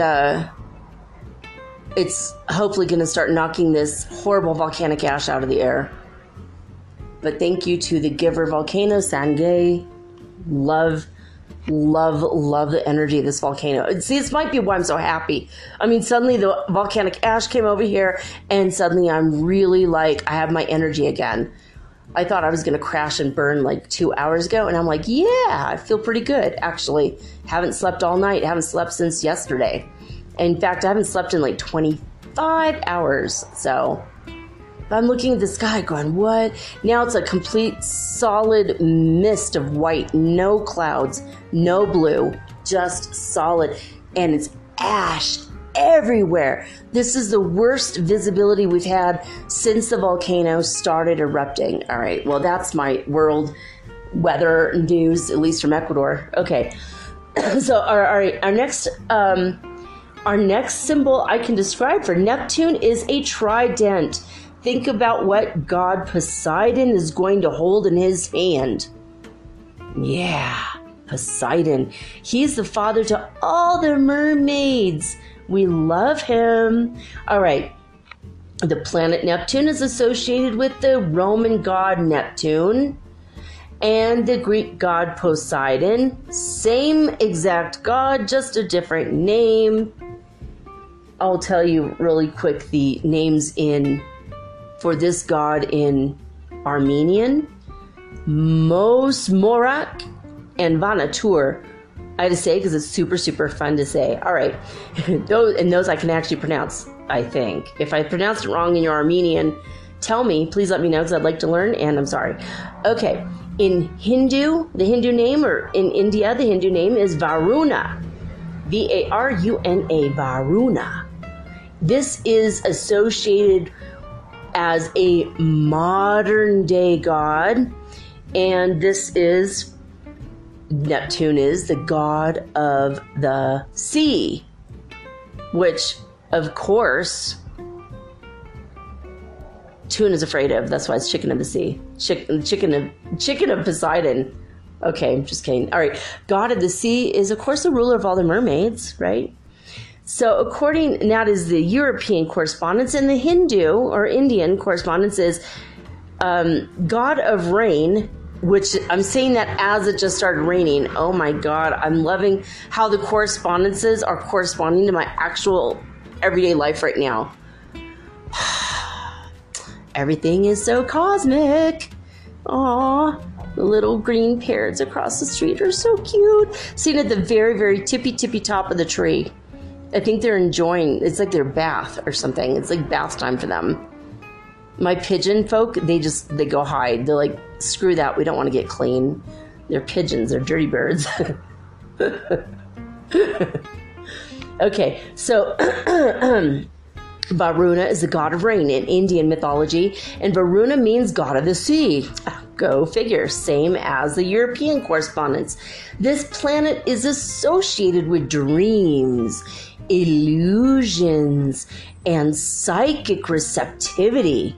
it's hopefully going to start knocking this horrible volcanic ash out of the air. But thank you to the giver volcano, Sangay. Love the energy of this volcano. See, this might be why I'm so happy. I mean, suddenly the volcanic ash came over here, and suddenly I'm really I have my energy again. I thought I was going to crash and burn 2 hours ago, and I'm like, yeah, I feel pretty good, actually. Haven't slept all night. Haven't slept since yesterday. In fact, I haven't slept in 25 hours. So I'm looking at the sky going, what? Now it's a complete solid mist of white, no clouds, no blue, just solid. And it's ash everywhere. This is the worst visibility we've had since the volcano started erupting. All right, well, that's my world weather news, at least from Ecuador. Okay. So our next symbol I can describe for Neptune is a trident. Think about what god Poseidon is going to hold in his hand. Yeah, Poseidon. He's the father to all the mermaids. We love him. All right. The planet Neptune is associated with the Roman god Neptune and the Greek god Poseidon. Same exact god, just a different name. I'll tell you really quick the names for this god in Armenian. Mos Morak and Vanatur. I had to say because it's super, super fun to say. All right. those I can actually pronounce, I think. If I pronounced it wrong in your Armenian, tell me. Please let me know because I'd like to learn, and I'm sorry. Okay. In Hindu, the Hindu name, or in India, the Hindu name is Varuna. Varuna, Varuna. This is associated as a modern day god, and Neptune is the god of the sea, which, of course, Tune is afraid of. That's why it's chicken of the sea. Chicken of Poseidon. Okay, I'm just kidding. All right. God of the sea is, of course, the ruler of all the mermaids, right? So and that is the European correspondence, and the Hindu or Indian correspondence is god of rain, which I'm saying that as it just started raining. Oh my God. I'm loving how the correspondences are corresponding to my actual everyday life right now. Everything is so cosmic. Aw, the little green parrots across the street are so cute. Sitting at the very, very tippy top of the tree. I think they're enjoying, it's like their bath or something. It's like bath time for them. My pigeon folk, they go hide. They're like, screw that, we don't want to get clean. They're pigeons, they're dirty birds. Okay, so Varuna is the god of rain in Indian mythology, and Varuna means god of the sea. Go figure, same as the European correspondence. This planet is associated with dreams, illusions, and psychic receptivity,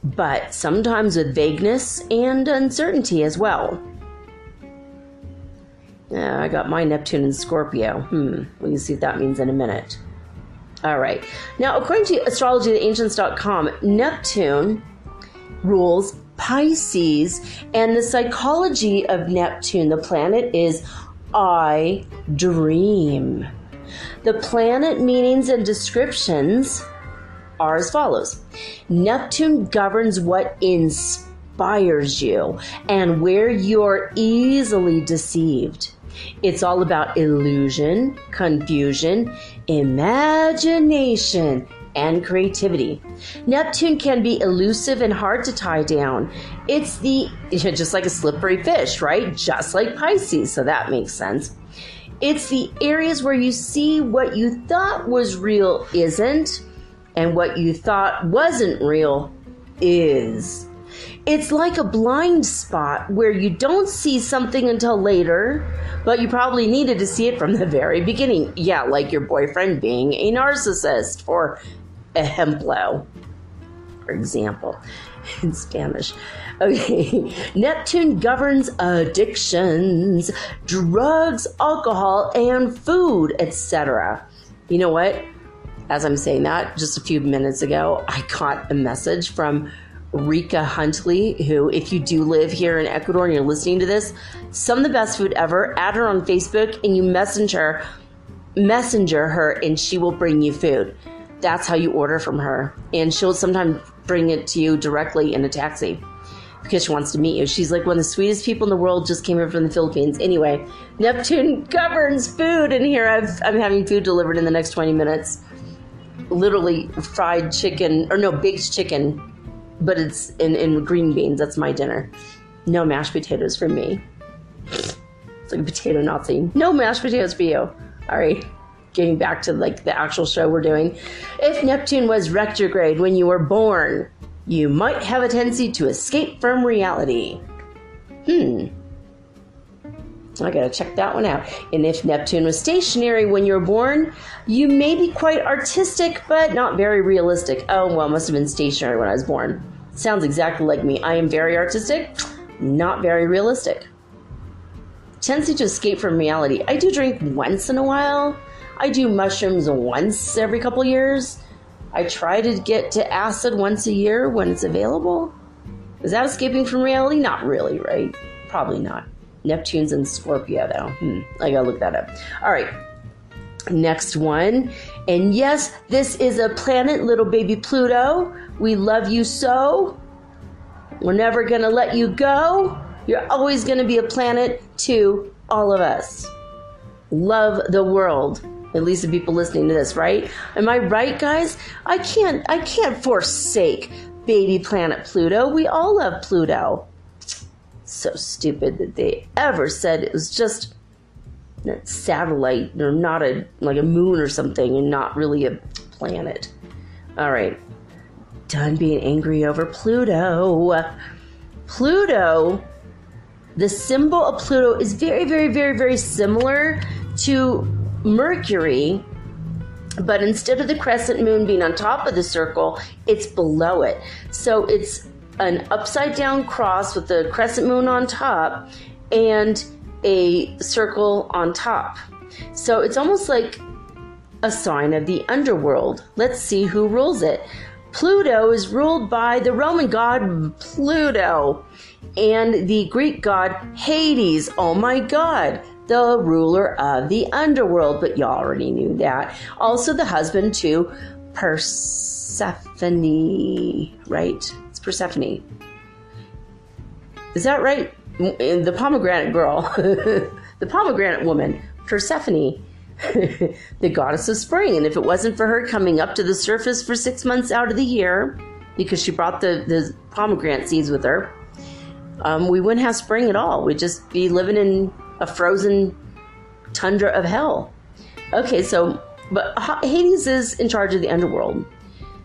but sometimes with vagueness and uncertainty as well. I got my Neptune in Scorpio. We can see what that means in a minute. All right. Now, according to astrologytheancients.com, Neptune rules Pisces, and the psychology of Neptune, the planet, is I dream. The planet meanings and descriptions are as follows. Neptune governs what inspires you and where you're easily deceived. It's all about illusion, confusion, imagination, and creativity. Neptune can be elusive and hard to tie down. It's just like a slippery fish, right? Just like Pisces, so that makes sense. It's the areas where you see what you thought was real isn't, and what you thought wasn't real is. It's like a blind spot where you don't see something until later, but you probably needed to see it from the very beginning. Yeah, like your boyfriend being a narcissist, or ejemplo, for example, in Spanish. Okay, Neptune governs addictions, drugs, alcohol, and food, etc. You know what? As I'm saying that, just a few minutes ago, I got a message from Rika Huntley, who, if you do live here in Ecuador and you're listening to this, some of the best food ever. Add her on Facebook and you messenger her, and she will bring you food. That's how you order from her. And she'll sometimes bring it to you directly in a taxi because she wants to meet you. She's like one of the sweetest people in the world, just came here from the Philippines. Anyway, Neptune governs food, and here I'm having food delivered in the next 20 minutes. Literally fried chicken, or no, baked chicken, but it's in green beans. That's my dinner. No mashed potatoes for me. It's like a potato Nazi. No mashed potatoes for you. All right. Getting back to like the actual show we're doing. If Neptune was retrograde when you were born, you might have a tendency to escape from reality. I gotta check that one out. And if Neptune was stationary when you were born, you may be quite artistic, but not very realistic. Oh, well, it must have been stationary when I was born. Sounds exactly like me. I am very artistic, not very realistic. Tendency to escape from reality. I do drink once in a while. I do mushrooms once every couple years. I try to get to acid once a year when it's available. Is that escaping from reality? Not really, right? Probably not. Neptune's in Scorpio, though. I gotta look that up. All right. Next one. And yes, this is a planet, little baby Pluto. We love you so. We're never gonna let you go. You're always gonna be a planet to all of us. Love the world. At least the people listening to this, right? Am I right, guys? I can't forsake baby planet Pluto. We all love Pluto. So stupid that they ever said it was just a satellite or not like a moon or something and not really a planet. All right. Done being angry over Pluto. Pluto, the symbol of Pluto is very, very, very, very similar to Mercury, but instead of the crescent moon being on top of the circle, it's below it. So it's an upside down cross with the crescent moon on top and a circle on top. So it's almost like a sign of the underworld. Let's see who rules it. Pluto is ruled by the Roman god Pluto and the Greek god Hades. Oh my God, the ruler of the underworld, but you already knew that. Also the husband to Persephone, right? Persephone. Is that right? The pomegranate girl. The pomegranate woman. Persephone. The goddess of spring. And if it wasn't for her coming up to the surface for 6 months out of the year, because she brought the pomegranate seeds with her, we wouldn't have spring at all. We'd just be living in a frozen tundra of hell. Okay, but Hades is in charge of the underworld.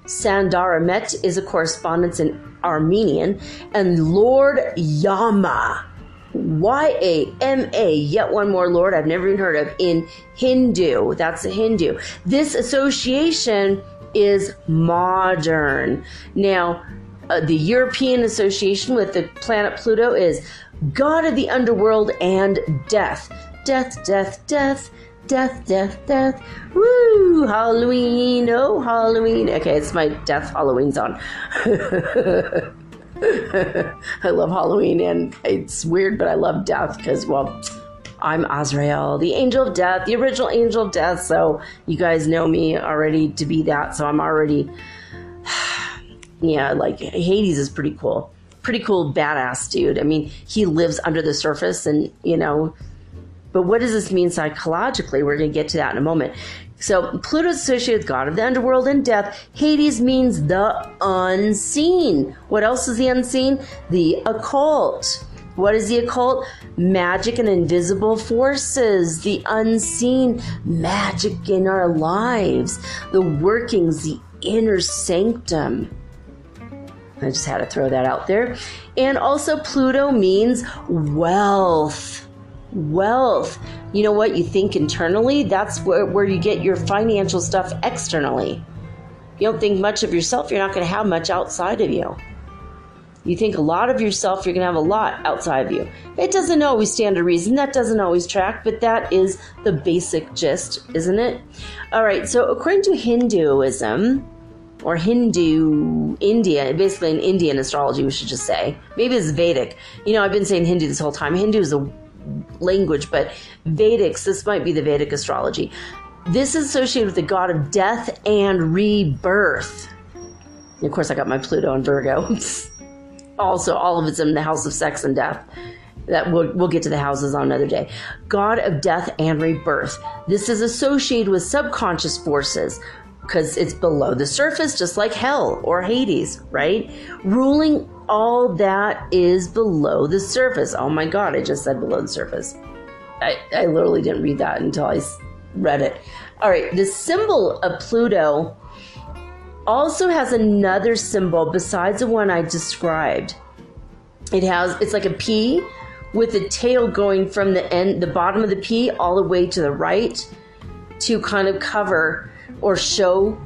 Sandaramet is a correspondence in Armenian, and Lord Yama, Y-A-M-A, yet one more Lord I've never even heard of, in Hindu. That's a Hindu. This association is modern. Now, the European association with the planet Pluto is god of the underworld and death. Death, death, death. Death, death, death. Woo! Halloween. Oh, Halloween. Okay, it's my death Halloween song. I love Halloween, and it's weird, but I love death because, well, I'm Azrael, the angel of death, the original angel of death. So you guys know me already to be that. So I'm already, yeah, like Hades is pretty cool. Pretty cool, badass dude. I mean, he lives under the surface and, but what does this mean psychologically? We're going to get to that in a moment. So Pluto is associated with God of the underworld and death. Hades means the unseen. What else is the unseen? The occult. What is the occult? Magic and invisible forces. The unseen magic in our lives. The workings, the inner sanctum. I just had to throw that out there. And also Pluto means wealth. Wealth. You know what? You think internally, that's where you get your financial stuff externally. You don't think much of yourself, you're not going to have much outside of you. You think a lot of yourself, you're going to have a lot outside of you. It doesn't always stand to reason. That doesn't always track, but that is the basic gist, isn't it? All right, so according to Hinduism, or India, basically an Indian astrology, we should just say. Maybe it's Vedic. I've been saying Hindu this whole time. Hindu is a language, but Vedics, this might be the Vedic astrology. This is associated with the god of death and rebirth. And of course, I got my Pluto and Virgo. Also, all of it's in the house of sex and death. That we'll get to the houses on another day. God of death and rebirth. This is associated with subconscious forces because it's below the surface, just like hell or Hades, right? Ruling all that is below the surface. Oh my God, I just said below the surface. I literally didn't read that until I read it. All right, the symbol of Pluto also has another symbol besides the one I described. It's like a P with the tail going from the bottom of the P all the way to the right to kind of cover or show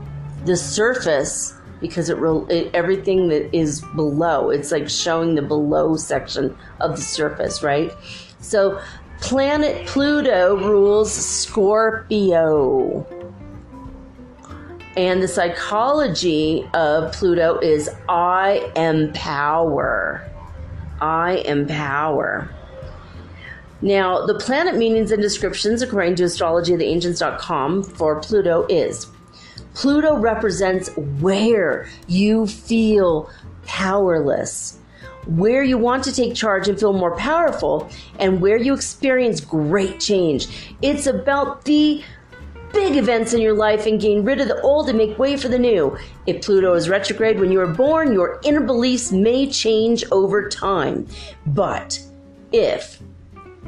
the surface, because everything that is below, it's like showing the below section of the surface, right? So planet Pluto rules Scorpio. And the psychology of Pluto is I am power. I am power. Now, the planet meanings and descriptions, according to astrologyoftheancients.com, for Pluto is: Pluto represents where you feel powerless, where you want to take charge and feel more powerful, and where you experience great change. It's about the big events in your life and gain rid of the old and make way for the new. If Pluto is retrograde when you were born, your inner beliefs may change over time. But if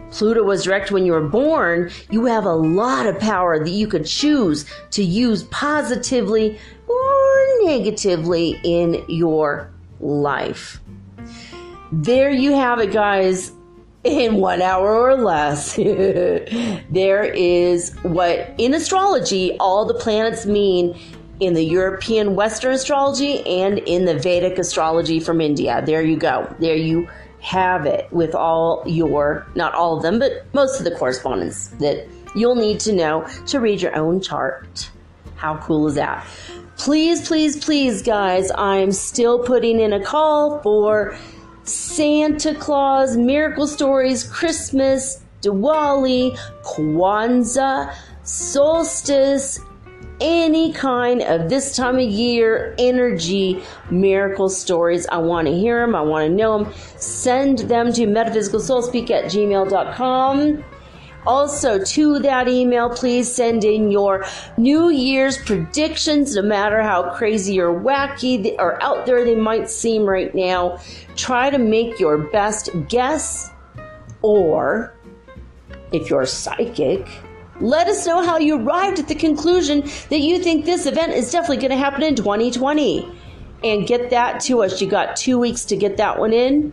Pluto was direct when you were born, you have a lot of power that you could choose to use positively or negatively in your life. There you have it, guys. In 1 hour or less. There is what in astrology all the planets mean in the European Western astrology and in the Vedic astrology from India. There you go. There you have it with all your, not all of them, but most of the correspondence that you'll need to know to read your own chart. How cool is that? Please, please, please, guys, I'm still putting in a call for Santa Claus, Miracle Stories, Christmas, Diwali, Kwanzaa, Solstice, any kind of this time of year energy miracle stories. I want to hear them. I want to know them. Send them to metaphysicalsoulspeak@gmail.com. Also, to that email, please send in your New Year's predictions, no matter how crazy or wacky or out there they might seem right now. Try to make your best guess, or if you're psychic, let us know how you arrived at the conclusion that you think this event is definitely going to happen in 2020. And get that to us. You got 2 weeks to get that one in.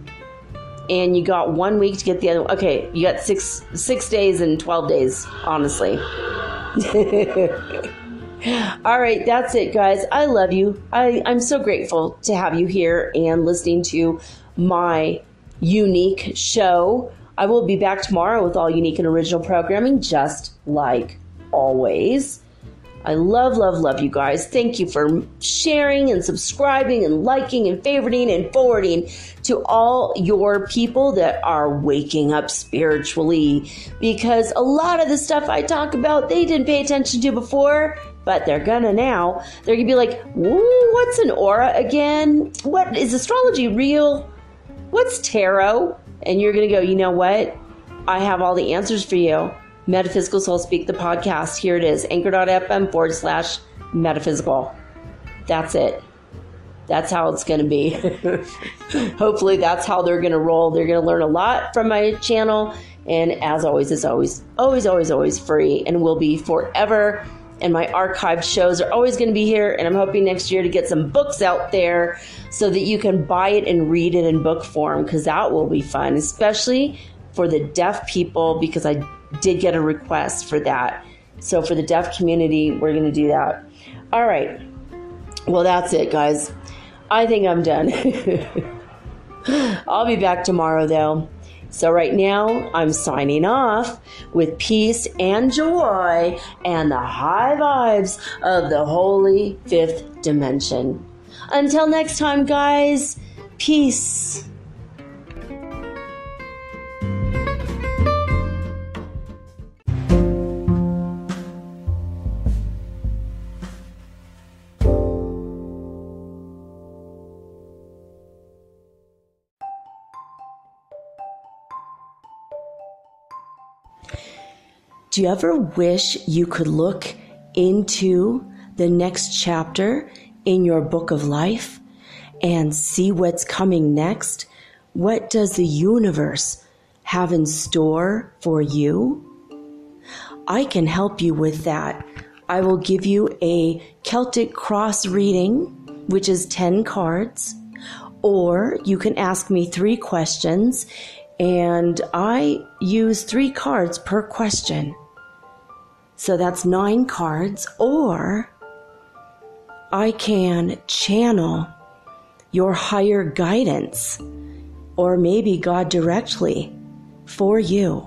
And you got 1 week to get the other one. Okay, you got six days and 12 days, honestly. All right, that's it, guys. I love you. I'm so grateful to have you here and listening to my unique show. I will be back tomorrow with all unique and original programming, just like always. I love, love, love you guys. Thank you for sharing and subscribing and liking and favoriting and forwarding to all your people that are waking up spiritually. Because a lot of the stuff I talk about, they didn't pay attention to before, but they're gonna now. They're gonna be like, what's an aura again? What is astrology real? What's tarot? And you're gonna go, you know what? I have all the answers for you. Metaphysical Soul Speak, the podcast. Here it is. Anchor.fm/metaphysical. That's it. That's how it's going to be. Hopefully that's how they're going to roll. They're going to learn a lot from my channel. And as always, it's always, always, always, always free and will be forever. And my archived shows are always going to be here. And I'm hoping next year to get some books out there so that you can buy it and read it in book form, because that will be fun, especially for the deaf people, because I did get a request for that. So for the deaf community, we're going to do that. All right. Well, that's it, guys. I think I'm done. I'll be back tomorrow, though. So right now, I'm signing off with peace and joy and the high vibes of the holy fifth dimension. Until next time, guys, peace. Do you ever wish you could look into the next chapter in your book of life and see what's coming next? What does the universe have in store for you? I can help you with that. I will give you a Celtic cross reading, which is 10 cards, or you can ask me 3 questions And I use 3 cards per question. So that's 9 cards. Or I can channel your higher guidance, or maybe God directly for you.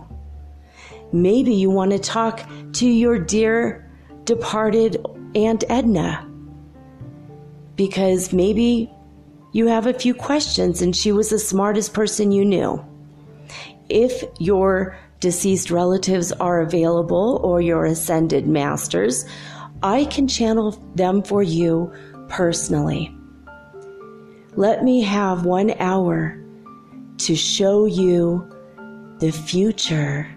Maybe you want to talk to your dear departed Aunt Edna, because maybe you have a few questions and she was the smartest person you knew. If your deceased relatives are available, or your ascended masters, I can channel them for you personally. Let me have 1 hour to show you the future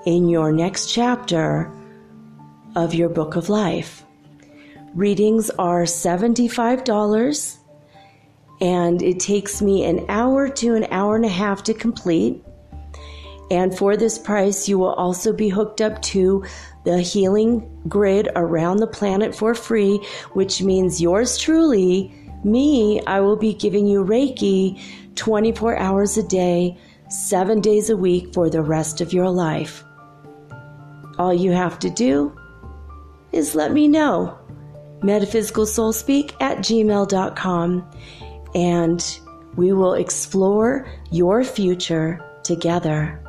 in your next chapter of your book of life. Readings are $75, and it takes me an hour to an hour and a half to complete. And for this price, you will also be hooked up to the healing grid around the planet for free, which means yours truly, me, I will be giving you Reiki 24 hours a day, 7 days a week for the rest of your life. All you have to do is let me know. metaphysicalsoulspeak@gmail.com, and we will explore your future together.